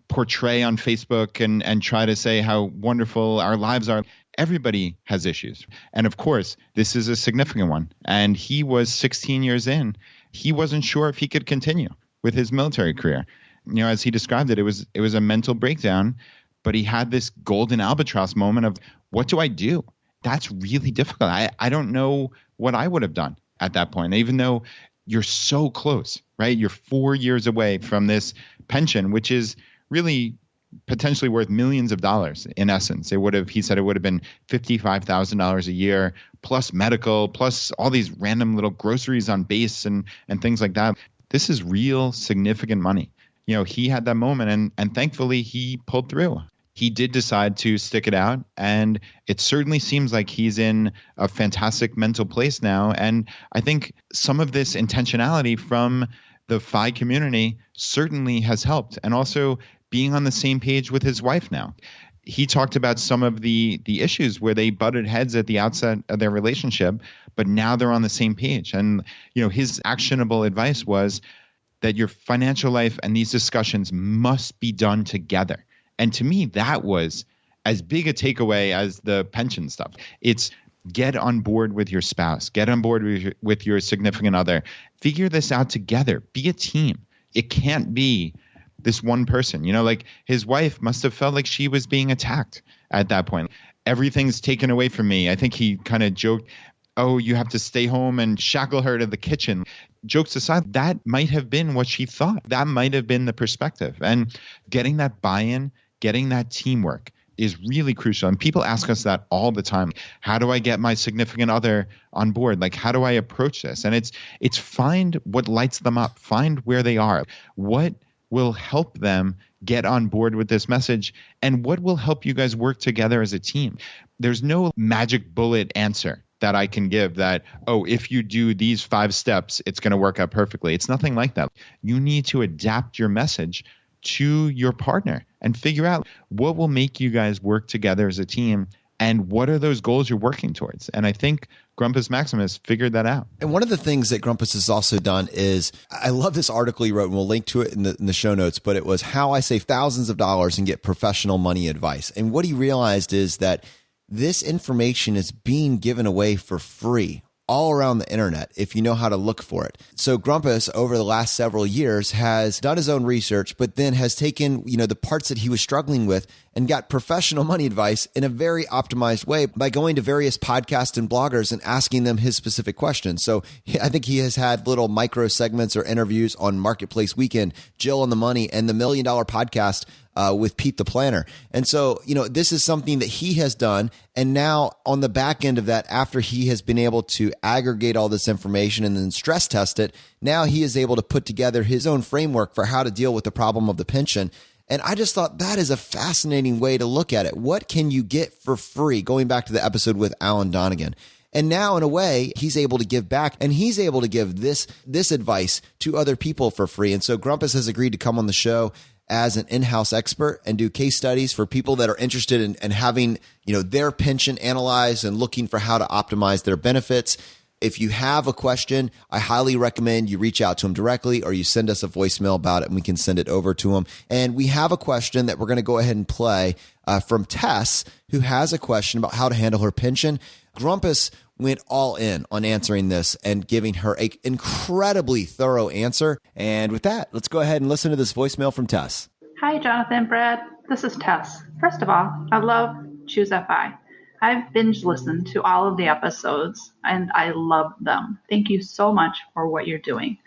portray on Facebook and try to say how wonderful our lives are. Everybody has issues. And of course, this is a significant one. And he was 16 years in. He wasn't sure if he could continue with his military career. As he described it, it was a mental breakdown, but he had this golden albatross moment of, what do I do? That's really difficult. I don't know what I would have done at that point, even though you're so close, right? You're 4 years away from this pension, which is really potentially worth millions of dollars in essence. He said it would have been $55,000 a year, plus medical, plus all these random little groceries on base and things like that. This is real significant money. He had that moment and thankfully he pulled through. He did decide to stick it out, and it certainly seems like he's in a fantastic mental place now. And I think some of this intentionality from the FI community certainly has helped, and also being on the same page with his wife now. He talked about some of the issues where they butted heads at the outset of their relationship, but now they're on the same page. And his actionable advice was that your financial life and these discussions must be done together. And to me, that was as big a takeaway as the pension stuff. It's get on board with your spouse, get on board with your significant other, figure this out together, be a team. It can't be this one person. Like his wife must have felt like she was being attacked at that point. Everything's taken away from me. I think he kind of joked, oh, you have to stay home and shackle her to the kitchen. Jokes aside, that might have been what she thought. That might have been the perspective. And getting that buy-in, getting that teamwork is really crucial. And people ask us that all the time. How do I get my significant other on board? Like, how do I approach this? And it's find what lights them up. Find where they are. What will help them get on board with this message, and what will help you guys work together as a team. There's no magic bullet answer that I can give that, oh, if you do these 5 steps, it's going to work out perfectly. It's nothing like that. You need to adapt your message to your partner and figure out what will make you guys work together as a team and what are those goals you're working towards. And I think Grumpus Maximus figured that out. And one of the things that Grumpus has also done is, I love this article he wrote, and we'll link to it in the show notes, but it was how I save thousands of dollars and get professional money advice. And what he realized is that this information is being given away for free all around the internet if you know how to look for it. So Grumpus, over the last several years, has done his own research, but then has taken, the parts that he was struggling with and got professional money advice in a very optimized way by going to various podcasts and bloggers and asking them his specific questions. So I think he has had little micro segments or interviews on Marketplace Weekend, Jill on the Money, and the $1 Million Podcast with Pete the Planner. And so, this is something that he has done. And now on the back end of that, after he has been able to aggregate all this information and then stress test it, now he is able to put together his own framework for how to deal with the problem of the pension. And I just thought that is a fascinating way to look at it. What can you get for free? Going back to the episode with Alan Donegan. And now, in a way, he's able to give back, and he's able to give this advice to other people for free. And so Grumpus has agreed to come on the show as an in-house expert and do case studies for people that are interested in having, their pension analyzed and looking for how to optimize their benefits. If you have a question, I highly recommend you reach out to him directly, or you send us a voicemail about it and we can send it over to him. And we have a question that we're going to go ahead and play from Tess, who has a question about how to handle her pension. Grumpus went all in on answering this and giving her an incredibly thorough answer. And with that, let's go ahead and listen to this voicemail from Tess. Hi, Jonathan, Brad. This is Tess. First of all, I love CFPs. I've binge listened to all of the episodes and I love them. Thank you so much for what you're doing.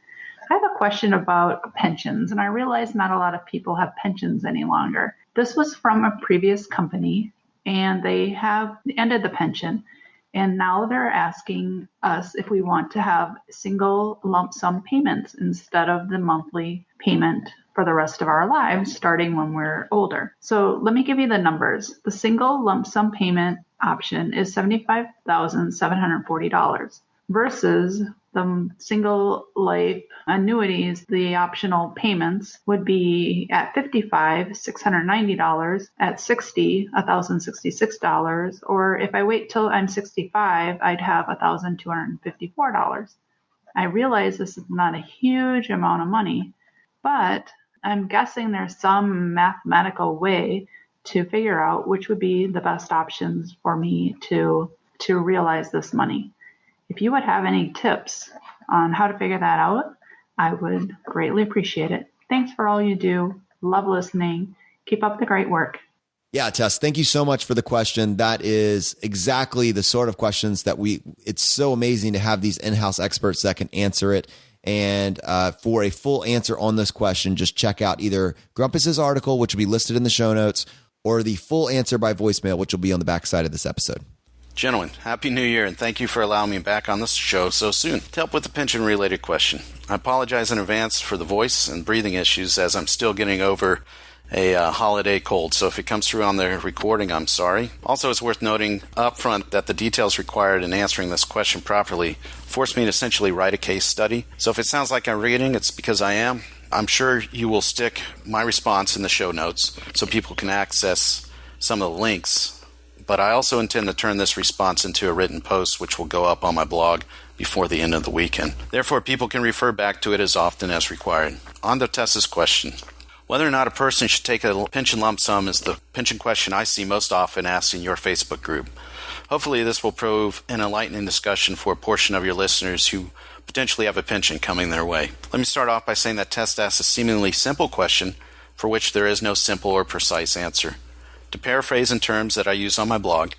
I have a question about pensions, and I realize not a lot of people have pensions any longer. This was from a previous company, and they have ended the pension, and now they're asking us if we want to have single lump sum payments instead of the monthly payment for the rest of our lives, starting when we're older. So let me give you the numbers. The single lump sum payment option is $75,740 versus the single life annuities. The optional payments would be at $55,000, $690, at 60, $1,066, or if I wait till I'm 65, I'd have $1,254. I realize this is not a huge amount of money, but I'm guessing there's some mathematical way to figure out which would be the best options for me to realize this money. If you would have any tips on how to figure that out, I would greatly appreciate it. Thanks for all you do. Love listening. Keep up the great work. Yeah, Tess, thank you so much for the question. That is exactly the sort of questions that it's so amazing to have these in-house experts that can answer it. And for a full answer on this question, just check out either Grumpus's article, which will be listed in the show notes, or the full answer by voicemail, which will be on the backside of this episode. Gentlemen, Happy New Year, and thank you for allowing me back on this show so soon to help with the pension-related question. I apologize in advance for the voice and breathing issues as I'm still getting over a holiday cold, so if it comes through on the recording, I'm sorry. Also, it's worth noting up front that the details required in answering this question properly forced me to essentially write a case study. So if it sounds like I'm reading, it's because I am. I'm sure you will stick my response in the show notes so people can access some of the links. But I also intend to turn this response into a written post, which will go up on my blog before the end of the weekend. Therefore, people can refer back to it as often as required. On to Tessa's question. Whether or not a person should take a pension lump sum is the pension question I see most often asked in your Facebook group. Hopefully this will prove an enlightening discussion for a portion of your listeners who potentially have a pension coming their way. Let me start off by saying that Tess asks a seemingly simple question for which there is no simple or precise answer. To paraphrase in terms that I use on my blog,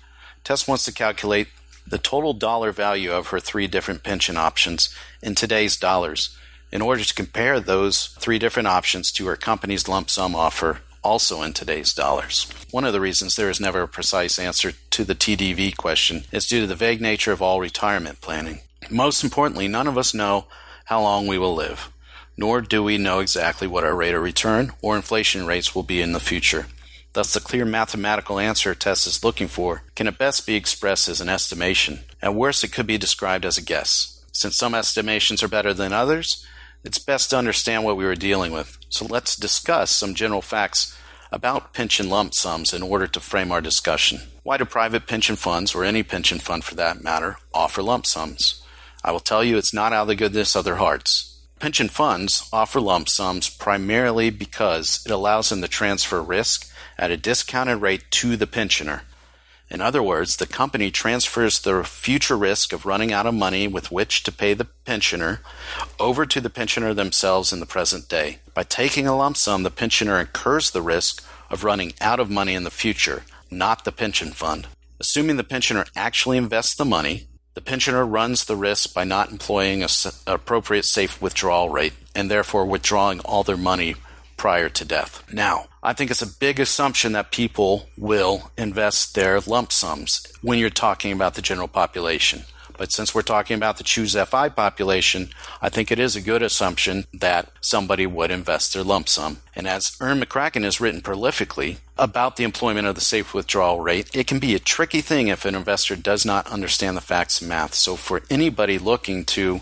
Tess wants to calculate the total dollar value of her 3 different pension options in today's dollars in order to compare those 3 different options to her company's lump sum offer also in today's dollars. One of the reasons there is never a precise answer to the TDV question is due to the vague nature of all retirement planning. Most importantly, none of us know how long we will live, nor do we know exactly what our rate of return or inflation rates will be in the future. Thus, the clear mathematical answer Tess is looking for can at best be expressed as an estimation. At worst, it could be described as a guess. Since some estimations are better than others, it's best to understand what we were dealing with. So let's discuss some general facts about pension lump sums in order to frame our discussion. Why do private pension funds, or any pension fund for that matter, offer lump sums? I will tell you it's not out of the goodness of their hearts. Pension funds offer lump sums primarily because it allows them to transfer risk at a discounted rate to the pensioner. In other words, the company transfers the future risk of running out of money with which to pay the pensioner over to the pensioner themselves in the present day. By taking a lump sum, the pensioner incurs the risk of running out of money in the future, not the pension fund. Assuming the pensioner actually invests the money, the pensioner runs the risk by not employing an appropriate safe withdrawal rate and therefore withdrawing all their money prior to death. Now, I think it's a big assumption that people will invest their lump sums when you're talking about the general population. But since we're talking about the CFPs population, I think it is a good assumption that somebody would invest their lump sum. And as Ern McCracken has written prolifically about the employment of the safe withdrawal rate, it can be a tricky thing if an investor does not understand the facts and math. So for anybody looking to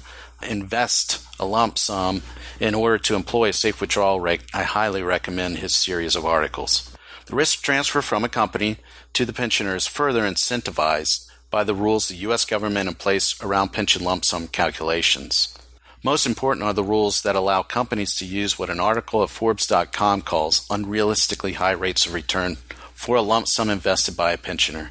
invest a lump sum in order to employ a safe withdrawal rate, I highly recommend his series of articles. The risk transfer from a company to the pensioner is further incentivized by the rules the U.S. government in place around pension lump sum calculations. Most important are the rules that allow companies to use what an article of Forbes.com calls unrealistically high rates of return for a lump sum invested by a pensioner.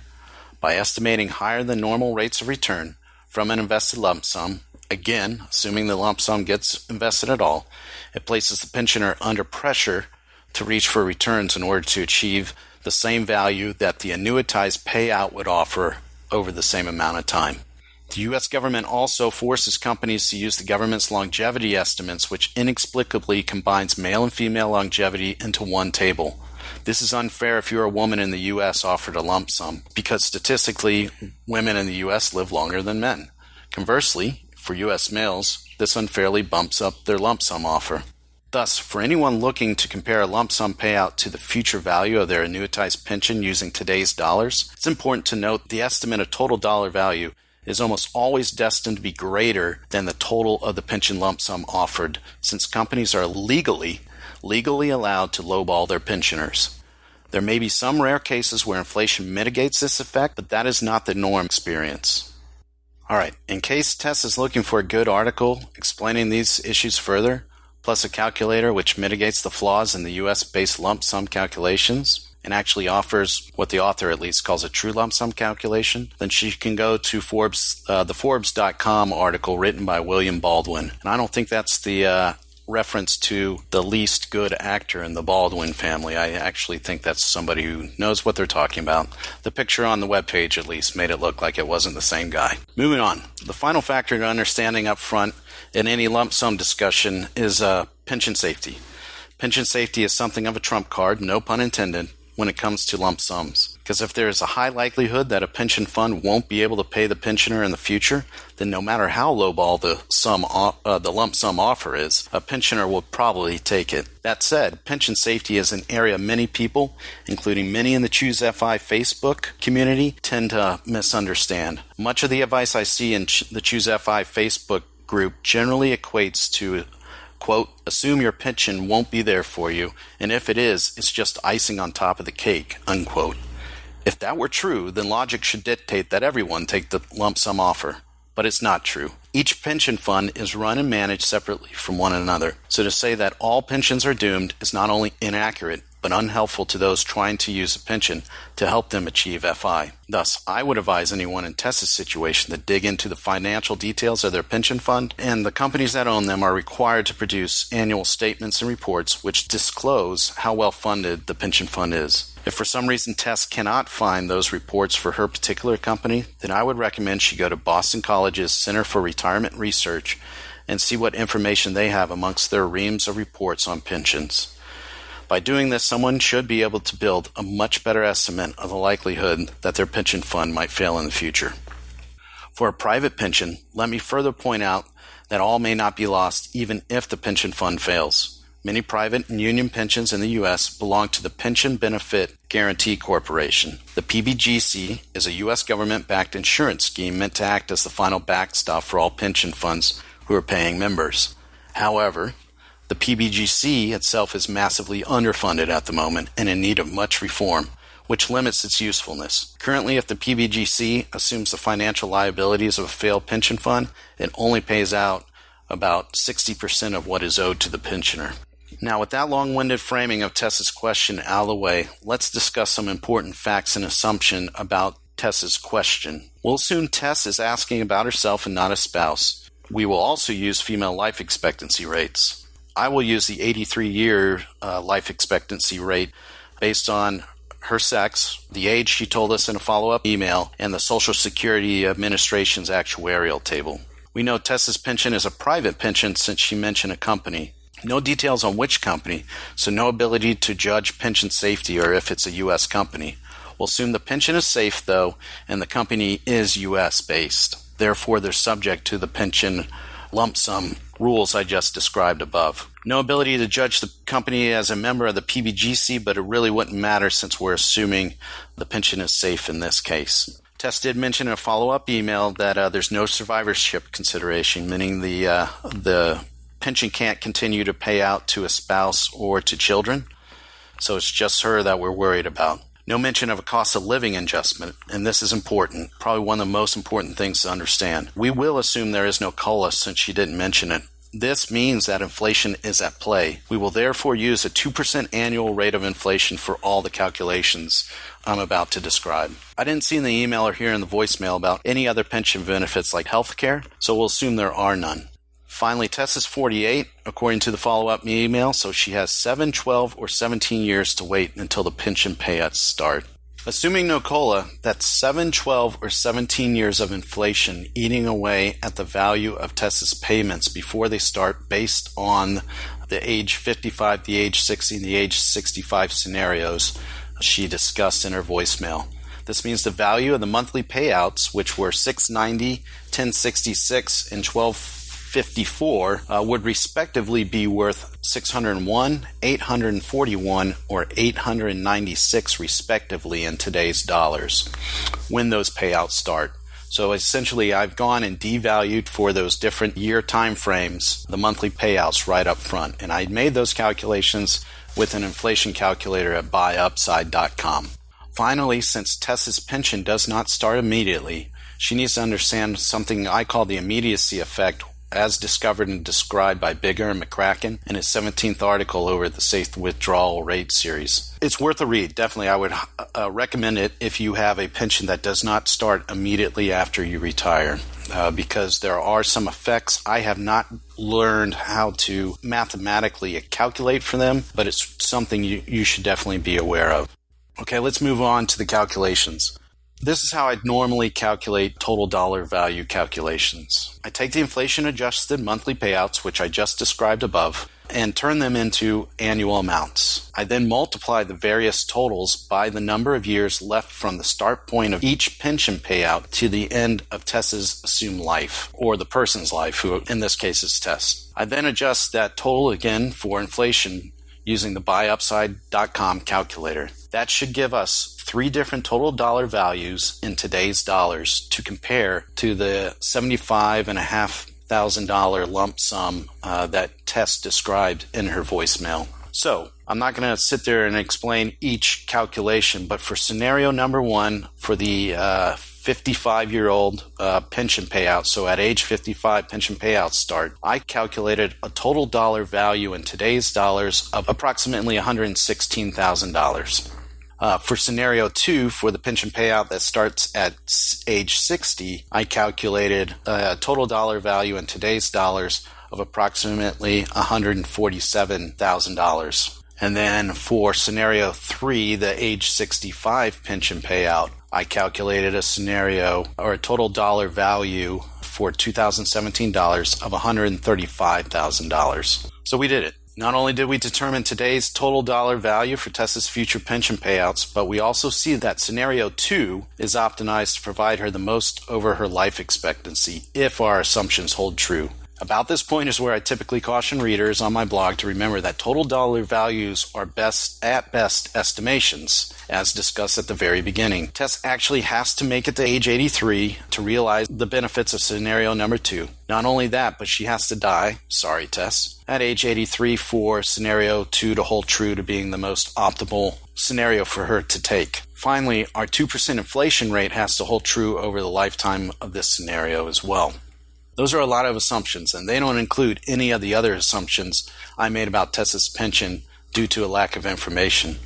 By estimating higher than normal rates of return from an invested lump sum, again, assuming the lump sum gets invested at all, it places the pensioner under pressure to reach for returns in order to achieve the same value that the annuitized payout would offer over the same amount of time. The U.S. government also forces companies to use the government's longevity estimates, which inexplicably combines male and female longevity into one table. This is unfair if you're a woman in the U.S. offered a lump sum, because statistically, women in the U.S. live longer than men. Conversely, for U.S. males, this unfairly bumps up their lump sum offer. Thus, for anyone looking to compare a lump sum payout to the future value of their annuitized pension using today's dollars, it's important to note the estimate of total dollar value is almost always destined to be greater than the total of the pension lump sum offered, since companies are legally allowed to lowball their pensioners. There may be some rare cases where inflation mitigates this effect, but that is not the norm experience. All right, in case Tess is looking for a good article explaining these issues further, plus a calculator which mitigates the flaws in the U.S.-based lump sum calculations and actually offers what the author at least calls a true lump sum calculation, then she can go to the Forbes.com article written by William Baldwin. And I don't think that's the reference to the least good actor in the Baldwin family. I actually think that's somebody who knows what they're talking about. The picture on the webpage at least made it look like it wasn't the same guy. Moving on. The final factor to understanding up front in any lump sum discussion is pension safety. Pension safety is something of a trump card, no pun intended, when it comes to lump sums. Because if there is a high likelihood that a pension fund won't be able to pay the pensioner in the future, then no matter how lowball the lump sum offer is, a pensioner will probably take it. That said, pension safety is an area many people, including many in the ChooseFI Facebook community, tend to misunderstand. Much of the advice I see in the ChooseFI Facebook group generally equates to, quote, assume your pension won't be there for you, and if it is, it's just icing on top of the cake, unquote. If that were true, then logic should dictate that everyone take the lump sum offer. But it's not true. Each pension fund is run and managed separately from one another. So to say that all pensions are doomed is not only inaccurate, but unhelpful to those trying to use a pension to help them achieve FI. Thus, I would advise anyone in Tessa's situation to dig into the financial details of their pension fund, and the companies that own them are required to produce annual statements and reports which disclose how well funded the pension fund is. If for some reason Tess cannot find those reports for her particular company, then I would recommend she go to Boston College's Center for Retirement Research and see what information they have amongst their reams of reports on pensions. By doing this, someone should be able to build a much better estimate of the likelihood that their pension fund might fail in the future. For a private pension, let me further point out that all may not be lost even if the pension fund fails. Many private and union pensions in the U.S. belong to the Pension Benefit Guaranty Corporation. The PBGC is a U.S. government-backed insurance scheme meant to act as the final backstop for all pension funds who are paying members. However, the PBGC itself is massively underfunded at the moment and in need of much reform, which limits its usefulness. Currently, if the PBGC assumes the financial liabilities of a failed pension fund, it only pays out about 60% of what is owed to the pensioner. Now, with that long-winded framing of Tessa's question out of the way, let's discuss some important facts and assumption about Tessa's question. We'll assume Tess is asking about herself and not a spouse. We will also use female life expectancy rates. I will use the 83-year life expectancy rate based on her sex, the age she told us in a follow-up email, and the Social Security Administration's actuarial table. We know Tessa's pension is a private pension since she mentioned a company. No details on which company, so no ability to judge pension safety or if it's a U.S. company. We'll assume the pension is safe, though, and the company is U.S.-based. Therefore, they're subject to the pension lump sum rules I just described above. No ability to judge the company as a member of the PBGC, but it really wouldn't matter since we're assuming the pension is safe in this case. Tess did mention in a follow-up email that there's no survivorship consideration, meaning the pension can't continue to pay out to a spouse or to children, so it's just her that we're worried about. No mention of a cost of living adjustment, and this is important, probably one of the most important things to understand. We will assume there is no COLA since she didn't mention it. This means that inflation is at play. We will therefore use a 2% annual rate of inflation for all the calculations I'm about to describe. I didn't see in the email or hear in the voicemail about any other pension benefits like health care, so we'll assume there are none. Finally, Tess is 48, according to the follow-up email, so she has 7, 12, or 17 years to wait until the pension payouts start. Assuming no COLA, that's 7, 12, or 17 years of inflation eating away at the value of Tess's payments before they start based on the age 55, the age 60, and the age 65 scenarios she discussed in her voicemail. This means the value of the monthly payouts, which were $690, $1066, and $1254, would respectively be worth $601, $841, or $896 respectively in today's dollars when those payouts start. So essentially, I've gone and devalued for those different year time frames the monthly payouts right up front, and I made those calculations with an inflation calculator at buyupside.com. Finally, since Tess's pension does not start immediately, she needs to understand something I call the immediacy effect, as discovered and described by Bigger and McCracken in his 17th article over the Safe Withdrawal Rate series. It's worth a read. Definitely, I would recommend it if you have a pension that does not start immediately after you retire, because there are some effects. I have not learned how to mathematically calculate for them, but it's something you should definitely be aware of. Okay, let's move on to the calculations. This is how I'd normally calculate total dollar value calculations. I take the inflation-adjusted monthly payouts, which I just described above, and turn them into annual amounts. I then multiply the various totals by the number of years left from the start point of each pension payout to the end of Tess's assumed life, or the person's life, who in this case is Tess. I then adjust that total again for inflation using the buyupside.com calculator. That should give us 3 different total dollar values in today's dollars to compare to the $75,500 lump sum that Tess described in her voicemail. So I'm not going to sit there and explain each calculation, but for scenario number 1, for the 55-year-old pension payout, so at age 55 pension payouts start, I calculated a total dollar value in today's dollars of approximately $116,000. For scenario 2, for the pension payout that starts at age 60, I calculated a total dollar value in today's dollars of approximately $147,000. And then for scenario 3, the age 65 pension payout, I calculated a scenario or a total dollar value for 2017 dollars of $135,000. So we did it. Not only did we determine today's total dollar value for Tessa's future pension payouts, but we also see that scenario 2 is optimized to provide her the most over her life expectancy if our assumptions hold true. About this point is where I typically caution readers on my blog to remember that total dollar values are best estimations, as discussed at the very beginning. Tess actually has to make it to age 83 to realize the benefits of scenario number 2. Not only that, but she has to die, sorry Tess, at age 83 for scenario 2 to hold true to being the most optimal scenario for her to take. Finally, our 2% inflation rate has to hold true over the lifetime of this scenario as well. Those are a lot of assumptions, and they don't include any of the other assumptions I made about Tessa's pension due to a lack of information.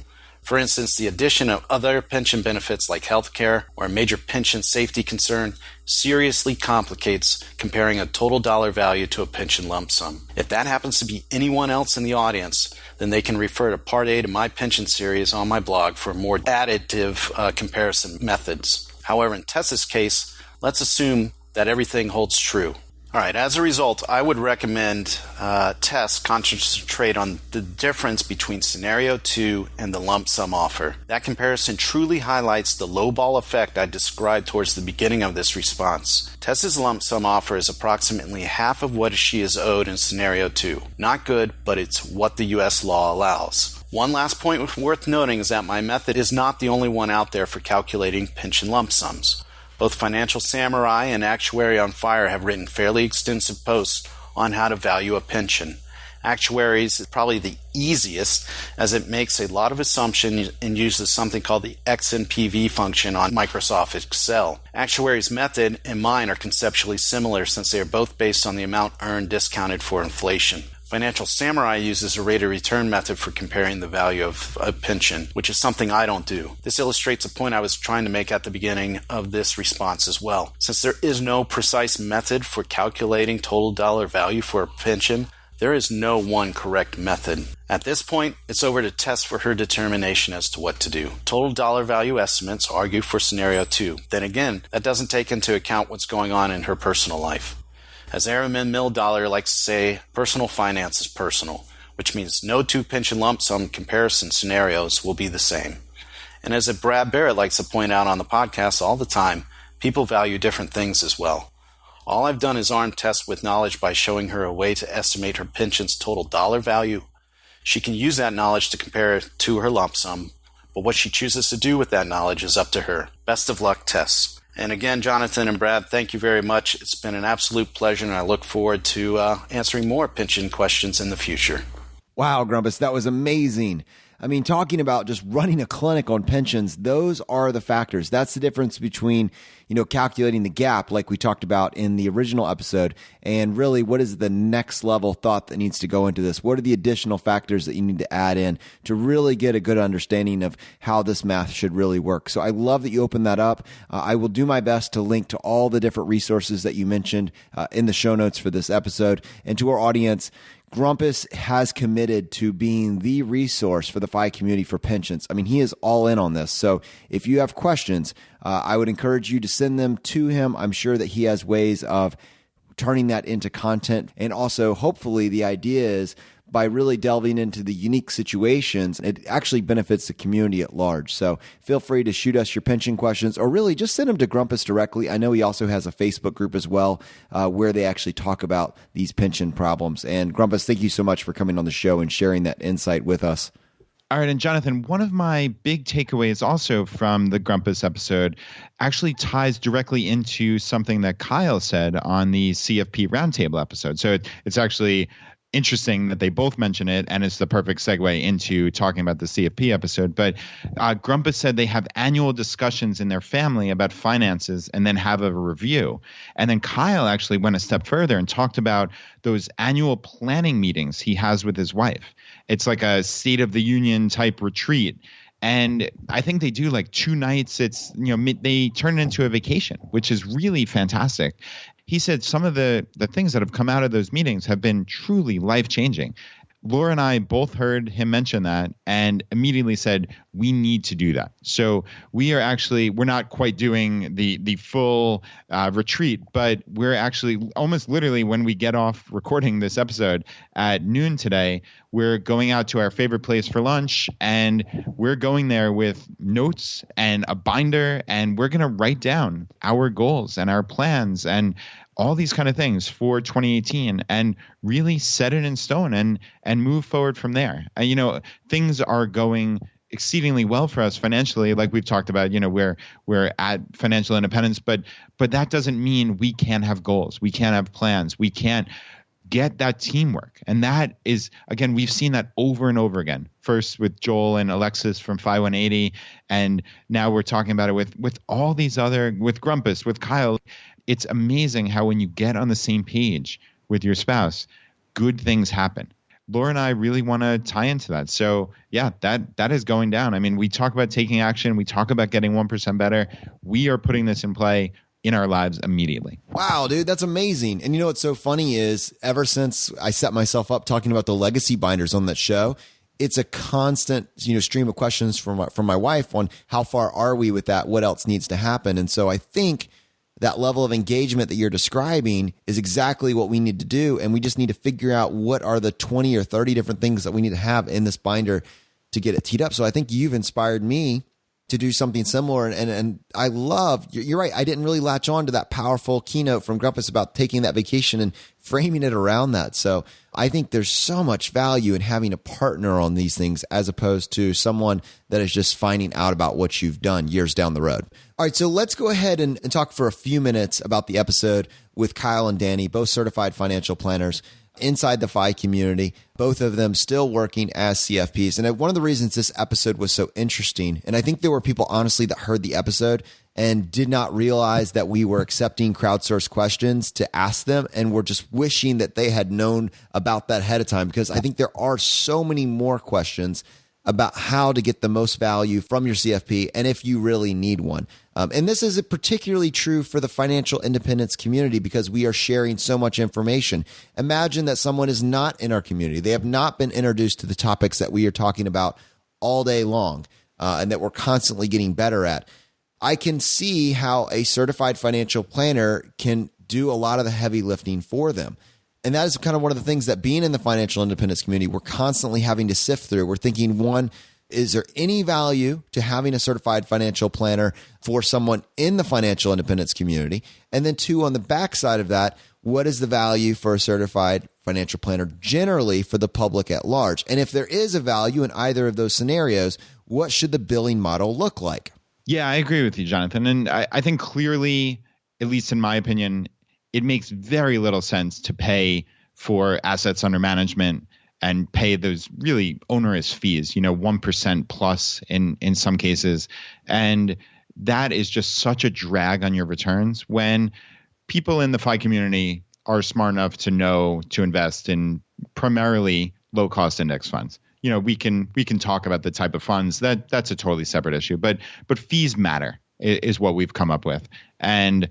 For instance, the addition of other pension benefits like health care or a major pension safety concern seriously complicates comparing a total dollar value to a pension lump sum. If that happens to be anyone else in the audience, then they can refer to Part A to my pension series on my blog for more additive comparison methods. However, in Tessa's case, let's assume that everything holds true. All right, as a result, I would recommend Tess concentrate on the difference between scenario 2 and the lump sum offer. That comparison truly highlights the lowball effect I described towards the beginning of this response. Tess's lump sum offer is approximately half of what she is owed in scenario 2. Not good, but it's what the U.S. law allows. One last point worth noting is that my method is not the only one out there for calculating pension lump sums. Both Financial Samurai and Actuary on Fire have written fairly extensive posts on how to value a pension. Actuaries is probably the easiest, as it makes a lot of assumptions and uses something called the XNPV function on Microsoft Excel. Actuaries' method and mine are conceptually similar since they are both based on the amount earned discounted for inflation. Financial Samurai uses a rate of return method for comparing the value of a pension, which is something I don't do. This illustrates a point I was trying to make at the beginning of this response as well. Since there is no precise method for calculating total dollar value for a pension, there is no one correct method. At this point, it's over to Tess for her determination as to what to do. Total dollar value estimates argue for scenario 2. Then again, that doesn't take into account what's going on in her personal life. As Aaron Milldollar likes to say, personal finance is personal, which means no two pension lump sum comparison scenarios will be the same. And as Brad Barrett likes to point out on the podcast all the time, people value different things as well. All I've done is arm Tess with knowledge by showing her a way to estimate her pension's total dollar value. She can use that knowledge to compare it to her lump sum, but what she chooses to do with that knowledge is up to her. Best of luck, Tess. And again, Jonathan and Brad, thank you very much. It's been an absolute pleasure, and I look forward to answering more pension questions in the future. Wow, Grumpus, that was amazing. I mean, talking about just running a clinic on pensions, those are the factors. That's the difference between, calculating the gap like we talked about in the original episode, and really what is the next level thought that needs to go into this? What are the additional factors that you need to add in to really get a good understanding of how this math should really work? So I love that you opened that up. I will do my best to link to all the different resources that you mentioned in the show notes for this episode. And to our audience, Grumpus has committed to being the resource for the FI community for pensions. I mean, he is all in on this. So if you have questions, I would encourage you to send them to him. I'm sure that he has ways of turning that into content. And also, hopefully, the idea is by really delving into the unique situations, it actually benefits the community at large. So feel free to shoot us your pension questions, or really just send them to Grumpus directly. I know he also has a Facebook group as well where they actually talk about these pension problems. And Grumpus, thank you so much for coming on the show and sharing that insight with us. All right, and Jonathan, one of my big takeaways also from the Grumpus episode actually ties directly into something that Kyle said on the CFP Roundtable episode. So it's actually interesting that they both mention it, and it's the perfect segue into talking about the CFP episode. But Grumpus said they have annual discussions in their family about finances and then have a review. And then Kyle actually went a step further and talked about those annual planning meetings he has with his wife. It's like a State of the Union type retreat. And I think they do like 2 nights. It's, they turn it into a vacation, which is really fantastic. He said some of the things that have come out of those meetings have been truly life-changing. Laura and I both heard him mention that and immediately said, we need to do that. So we're not quite doing the full retreat, but we're actually almost literally, when we get off recording this episode at noon today, we're going out to our favorite place for lunch, and we're going there with notes and a binder, and we're going to write down our goals and our plans and all these kind of things for 2018 and really set it in stone and move forward from there. Things are going exceedingly well for us financially, like we've talked about. We're at financial independence, but that doesn't mean we can't have goals. We can't have plans. We can't get that teamwork. And that is, again, we've seen that over and over again. First with Joel and Alexis from FI 180, and now we're talking about it with all these other, with Grumpus, with Kyle. It's amazing how when you get on the same page with your spouse, good things happen. Laura and I really want to tie into that. So yeah, that is going down. I mean, we talk about taking action. We talk about getting 1% better. We are putting this in play in our lives immediately. Wow, dude, that's amazing. And what's so funny is ever since I set myself up talking about the legacy binders on that show, it's a constant, stream of questions from my wife on how far are we with that? What else needs to happen? And so I think that level of engagement that you're describing is exactly what we need to do. And we just need to figure out what are the 20 or 30 different things that we need to have in this binder to get it teed up. So I think you've inspired me to do something similar. And I love, you're right, I didn't really latch on to that powerful keynote from Grumpus about taking that vacation and framing it around that. So I think there's so much value in having a partner on these things as opposed to someone that is just finding out about what you've done years down the road. All right, so let's go ahead and talk for a few minutes about the episode with Kyle and Danny, both certified financial planners. inside the FI community, both of them still working as CFPs. And one of the reasons this episode was so interesting, and I think there were people honestly that heard the episode and did not realize that we were accepting crowdsourced questions to ask them, and were just wishing that they had known about that ahead of time, because I think there are so many more questions about how to get the most value from your CFP and if you really need one. And this is particularly true for the financial independence community because we are sharing so much information. Imagine that someone is not in our community. They have not been introduced to the topics that we are talking about all day long and that we're constantly getting better at. I can see how a certified financial planner can do a lot of the heavy lifting for them. And that is kind of one of the things that being in the financial independence community, we're constantly having to sift through. We're thinking, one, is there any value to having a certified financial planner for someone in the financial independence community? And then two, on the backside of that, what is the value for a certified financial planner generally for the public at large? And if there is a value in either of those scenarios, what should the billing model look like? Yeah, I agree with you, Jonathan. And I think clearly, at least in my opinion, it makes very little sense to pay for assets under management and pay those really onerous fees, 1% plus in some cases. And that is just such a drag on your returns when people in the FI community are smart enough to know to invest in primarily low cost index funds. We can talk about the type of funds that's a totally separate issue, but fees matter is what we've come up with. And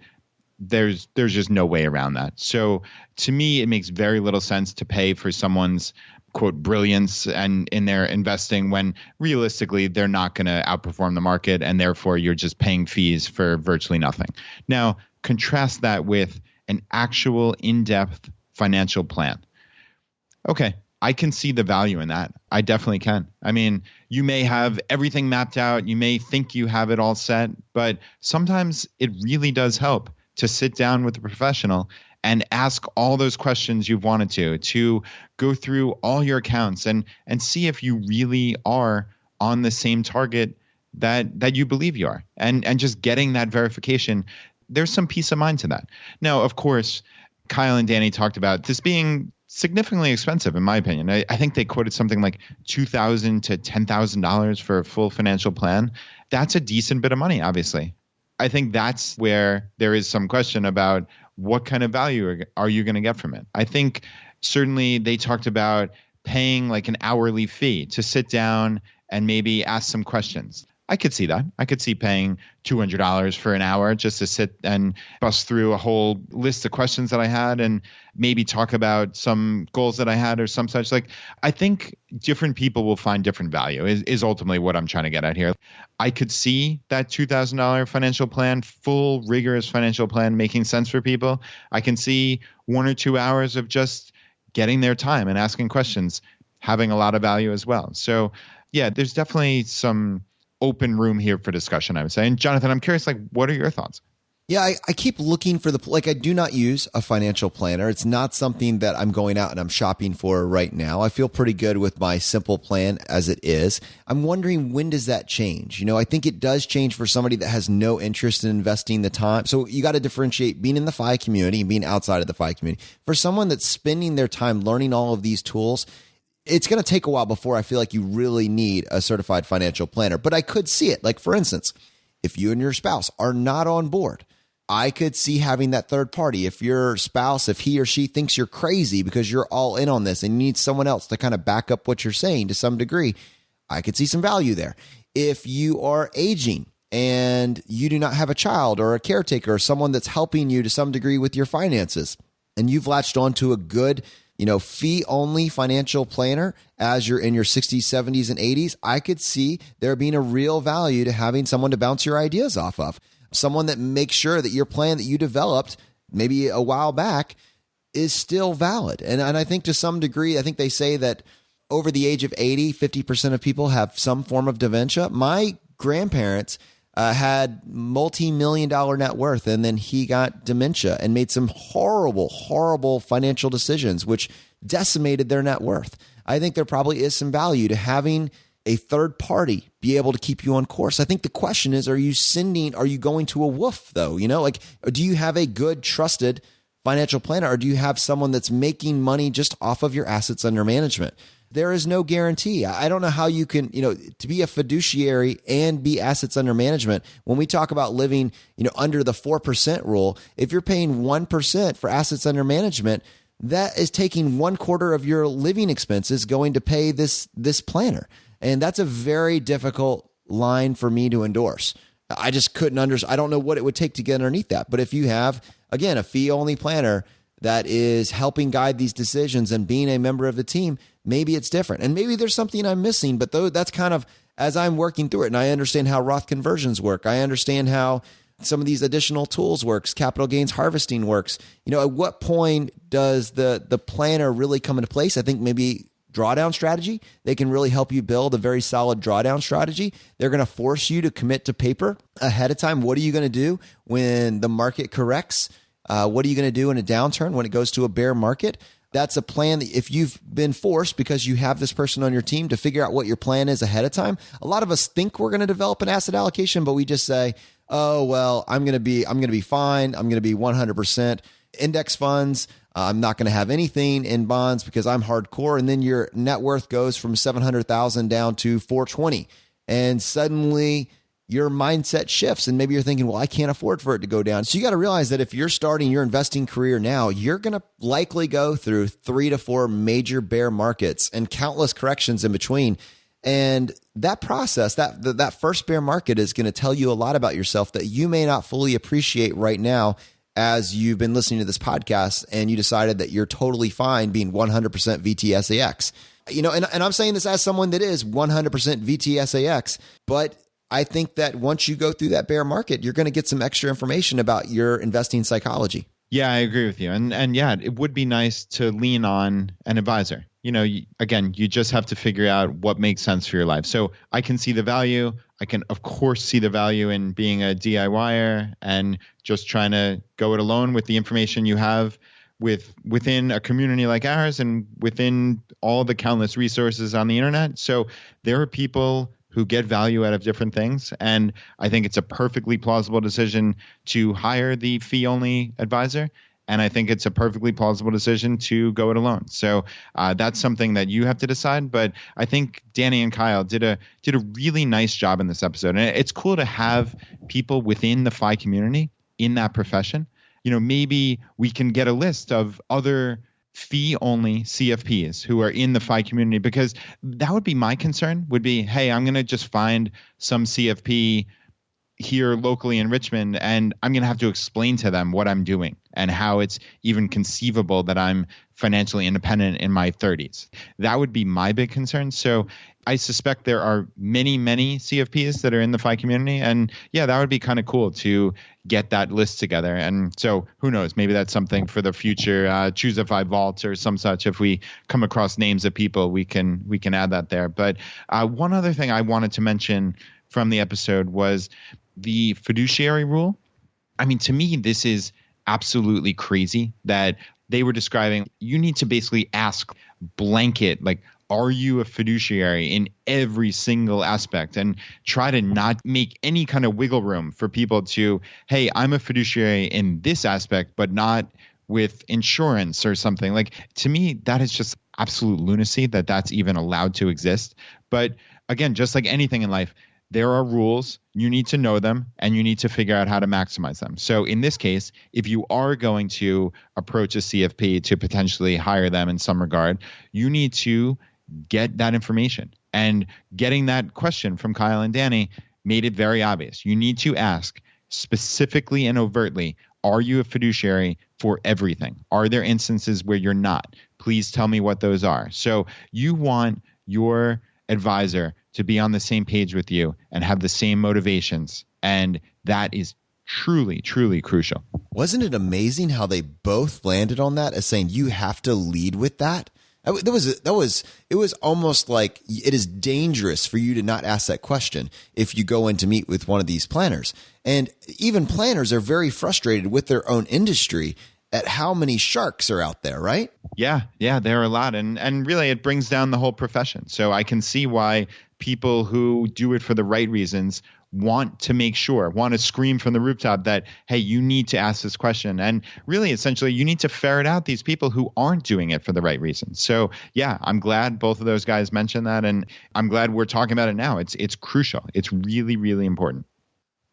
there's just no way around that. So to me, it makes very little sense to pay for someone's quote brilliance and in their investing when realistically they're not going to outperform the market, and therefore you're just paying fees for virtually nothing. Now, contrast that with an actual in-depth financial plan. Okay, I can see the value in that. I definitely can. I mean, you may have everything mapped out. You may think you have it all set, but sometimes it really does help to sit down with a professional and ask all those questions you've wanted to go through all your accounts and see if you really are on the same target that you believe you are. And just getting that verification, there's some peace of mind to that. Now, of course, Kyle and Danny talked about this being significantly expensive, in my opinion. I think they quoted something like $2,000 to $10,000 for a full financial plan. That's a decent bit of money, obviously. I think that's where there is some question about what kind of value are you going to get from it. I think certainly they talked about paying like an hourly fee to sit down and maybe ask some questions. I could see that. I could see paying $200 for an hour just to sit and bust through a whole list of questions that I had and maybe talk about some goals that I had or some such. Like, I think different people will find different value is ultimately what I'm trying to get at here. I could see that $2,000 financial plan, full rigorous financial plan making sense for people. I can see 1 or 2 hours of just getting their time and asking questions having a lot of value as well. So yeah, there's definitely some open room here for discussion, I would say. And Jonathan, I'm curious, what are your thoughts? Yeah, I keep looking for I do not use a financial planner. It's not something that I'm going out and I'm shopping for right now. I feel pretty good with my simple plan as it is. I'm wondering, when does that change? I think it does change for somebody that has no interest in investing the time. So you got to differentiate being in the FI community and being outside of the FI community. For someone that's spending their time learning all of these tools, it's going to take a while before I feel like you really need a certified financial planner. But I could see it. Like, for instance, if you and your spouse are not on board, I could see having that third party. If your spouse, if he or she thinks you're crazy because you're all in on this and you need someone else to kind of back up what you're saying to some degree, I could see some value there. If you are aging and you do not have a child or a caretaker or someone that's helping you to some degree with your finances, and you've latched onto a good fee-only financial planner as you're in your 60s, 70s, and 80s, I could see there being a real value to having someone to bounce your ideas off of. Someone that makes sure that your plan that you developed maybe a while back is still valid. And I think to some degree, I think they say that over the age of 80, 50% of people have some form of dementia. My grandparents had multi-million-dollar net worth, and then he got dementia and made some horrible, horrible financial decisions, which decimated their net worth. I think there probably is some value to having a third party be able to keep you on course. I think the question is, are you going to a WOOF though? Do you have a good, trusted financial planner, or do you have someone that's making money just off of your assets under management? There is no guarantee. I don't know how you can, to be a fiduciary and be assets under management. When we talk about living, under the 4% rule, if you're paying 1% for assets under management, that is taking 1/4 of your living expenses going to pay this planner. And that's a very difficult line for me to endorse. I just couldn't I don't know what it would take to get underneath that. But if you have, again, a fee-only planner that is helping guide these decisions and being a member of the team, maybe it's different. And maybe there's something I'm missing, but that's kind of, as I'm working through it, and I understand how Roth conversions work, I understand how some of these additional tools works, capital gains harvesting works. At what point does the planner really come into place? I think maybe drawdown strategy. They can really help you build a very solid drawdown strategy. They're going to force you to commit to paper ahead of time. What are you going to do when the market corrects? What are you going to do in a downturn when it goes to a bear market? That's a plan that if you've been forced because you have this person on your team to figure out what your plan is ahead of time. A lot of us think we're going to develop an asset allocation, but we just say, oh, well, I'm going to be fine. I'm going to be 100% index funds. I'm not going to have anything in bonds because I'm hardcore. And then your net worth goes from 700,000 down to 420. And suddenly your mindset shifts. And maybe you're thinking, well, I can't afford for it to go down. So you got to realize that if you're starting your investing career now, you're going to likely go through 3 to 4 major bear markets and countless corrections in between. And that process, that first bear market is going to tell you a lot about yourself that you may not fully appreciate right now as you've been listening to this podcast and you decided that you're totally fine being 100% VTSAX. And I'm saying this as someone that is 100% VTSAX, but I think that once you go through that bear market, you're going to get some extra information about your investing psychology. Yeah, I agree with you. And yeah, it would be nice to lean on an advisor. Again, you just have to figure out what makes sense for your life. So I can see the value. I can, of course, see the value in being a DIYer and just trying to go it alone with the information you have within a community like ours and within all the countless resources on the internet. So there are people who get value out of different things. And I think it's a perfectly plausible decision to hire the fee-only advisor. And I think it's a perfectly plausible decision to go it alone. So that's something that you have to decide. But I think Danny and Kyle did a really nice job in this episode. And it's cool to have people within the FI community in that profession. Maybe we can get a list of other fee-only CFPs who are in the FI community, because that would be my concern, would be, hey, I'm going to just find some CFP here locally in Richmond, and I'm going to have to explain to them what I'm doing and how it's even conceivable that I'm financially independent in my 30s. That would be my big concern. So I suspect there are many, many CFPs that are in the FI community. And yeah, that would be kind of cool to get that list together. And so who knows, maybe that's something for the future Choose a FI Vault or some such. If we come across names of people, we can add that there. But one other thing I wanted to mention from the episode was the fiduciary rule. I mean, to me, this is absolutely crazy that they were describing. You need to basically ask blanket, like, are you a fiduciary in every single aspect, and try to not make any kind of wiggle room for people to, hey, I'm a fiduciary in this aspect, but not with insurance or something. Like, to me, that is just absolute lunacy that that's even allowed to exist. But again, just like anything in life, there are rules, you need to know them, and you need to figure out how to maximize them. So in this case, if you are going to approach a CFP to potentially hire them in some regard, you need to get that information. And getting that question from Kyle and Danny made it very obvious. You need to ask specifically and overtly, are you a fiduciary for everything? Are there instances where you're not? Please tell me what those are. So you want your advisor to be on the same page with you and have the same motivations. And that is truly, truly crucial. Wasn't it amazing how they both landed on that as saying you have to lead with that? It was almost like it is dangerous for you to not ask that question if you go in to meet with one of these planners. And even planners are very frustrated with their own industry at how many sharks are out there, right? Yeah, there are a lot. And really it brings down the whole profession. So I can see why people who do it for the right reasons want to scream from the rooftop that, hey, you need to ask this question. And really, essentially, you need to ferret out these people who aren't doing it for the right reasons. So yeah, I'm glad both of those guys mentioned that. And I'm glad we're talking about it now. It's crucial. It's really, really important.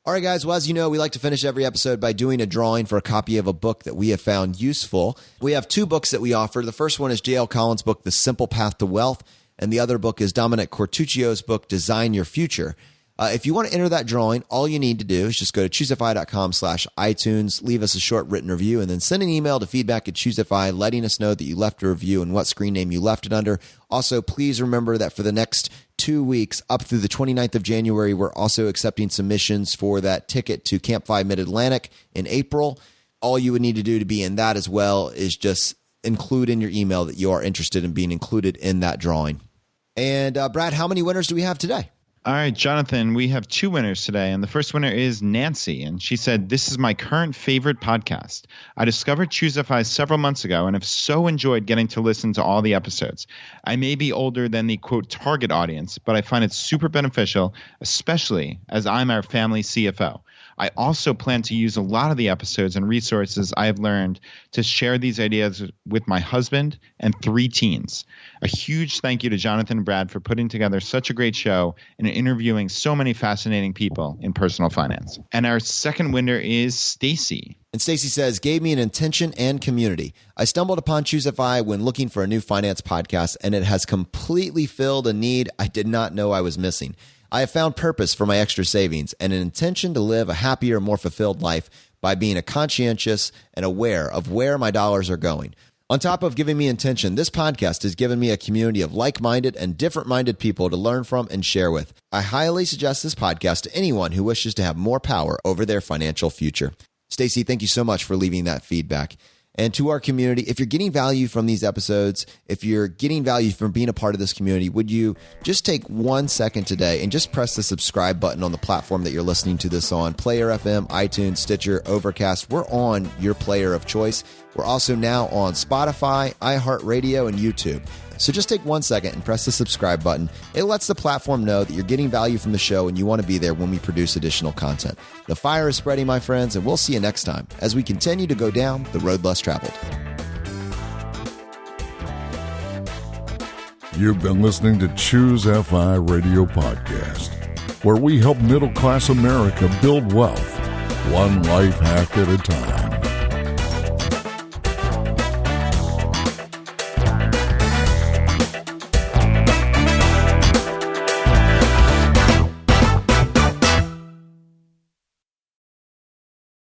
All right, guys. Well, as you know, we like to finish every episode by doing a drawing for a copy of a book that we have found useful. We have 2 books that we offer. The first one is J.L. Collins' book, The Simple Path to Wealth, and the other book is Dominic Cortuccio's book, Design Your Future. If you want to enter that drawing, all you need to do is just go to choosefi.com/iTunes, leave us a short written review, and then send an email to feedback@ChooseFI, letting us know that you left a review and what screen name you left it under. Also, please remember that for the next 2 weeks, up through the 29th of January, we're also accepting submissions for that ticket to CampFI Mid-Atlantic in April. All you would need to do to be in that as well is just include in your email that you are interested in being included in that drawing. And Brad, how many winners do we have today? All right, Jonathan, we have 2 winners today, and the first winner is Nancy, and she said, "This is my current favorite podcast. I discovered ChooseFI several months ago and have so enjoyed getting to listen to all the episodes. I may be older than the, quote, target audience, but I find it super beneficial, especially as I'm our family CFO. I also plan to use a lot of the episodes and resources I have learned to share these ideas with my husband and 3 teens. A huge thank you to Jonathan and Brad for putting together such a great show and interviewing so many fascinating people in personal finance." And our second winner is Stacy. And Stacy says, "Gave me an intention and community. I stumbled upon ChooseFI when looking for a new finance podcast, and it has completely filled a need I did not know I was missing. I have found purpose for my extra savings and an intention to live a happier, more fulfilled life by being conscientious and aware of where my dollars are going. On top of giving me intention, this podcast has given me a community of like-minded and different-minded people to learn from and share with. I highly suggest this podcast to anyone who wishes to have more power over their financial future." Stacy, thank you so much for leaving that feedback. And to our community, if you're getting value from these episodes, if you're getting value from being a part of this community, would you just take 1 second today and just press the subscribe button on the platform that you're listening to this on? Player FM, iTunes, Stitcher, Overcast. We're on your player of choice. We're also now on Spotify, iHeartRadio, and YouTube. So just take 1 second and press the subscribe button. It lets the platform know that you're getting value from the show and you want to be there when we produce additional content. The fire is spreading, my friends, and we'll see you next time as we continue to go down the road less traveled. You've been listening to ChooseFI Radio Podcast, where we help middle-class America build wealth, one life hack at a time.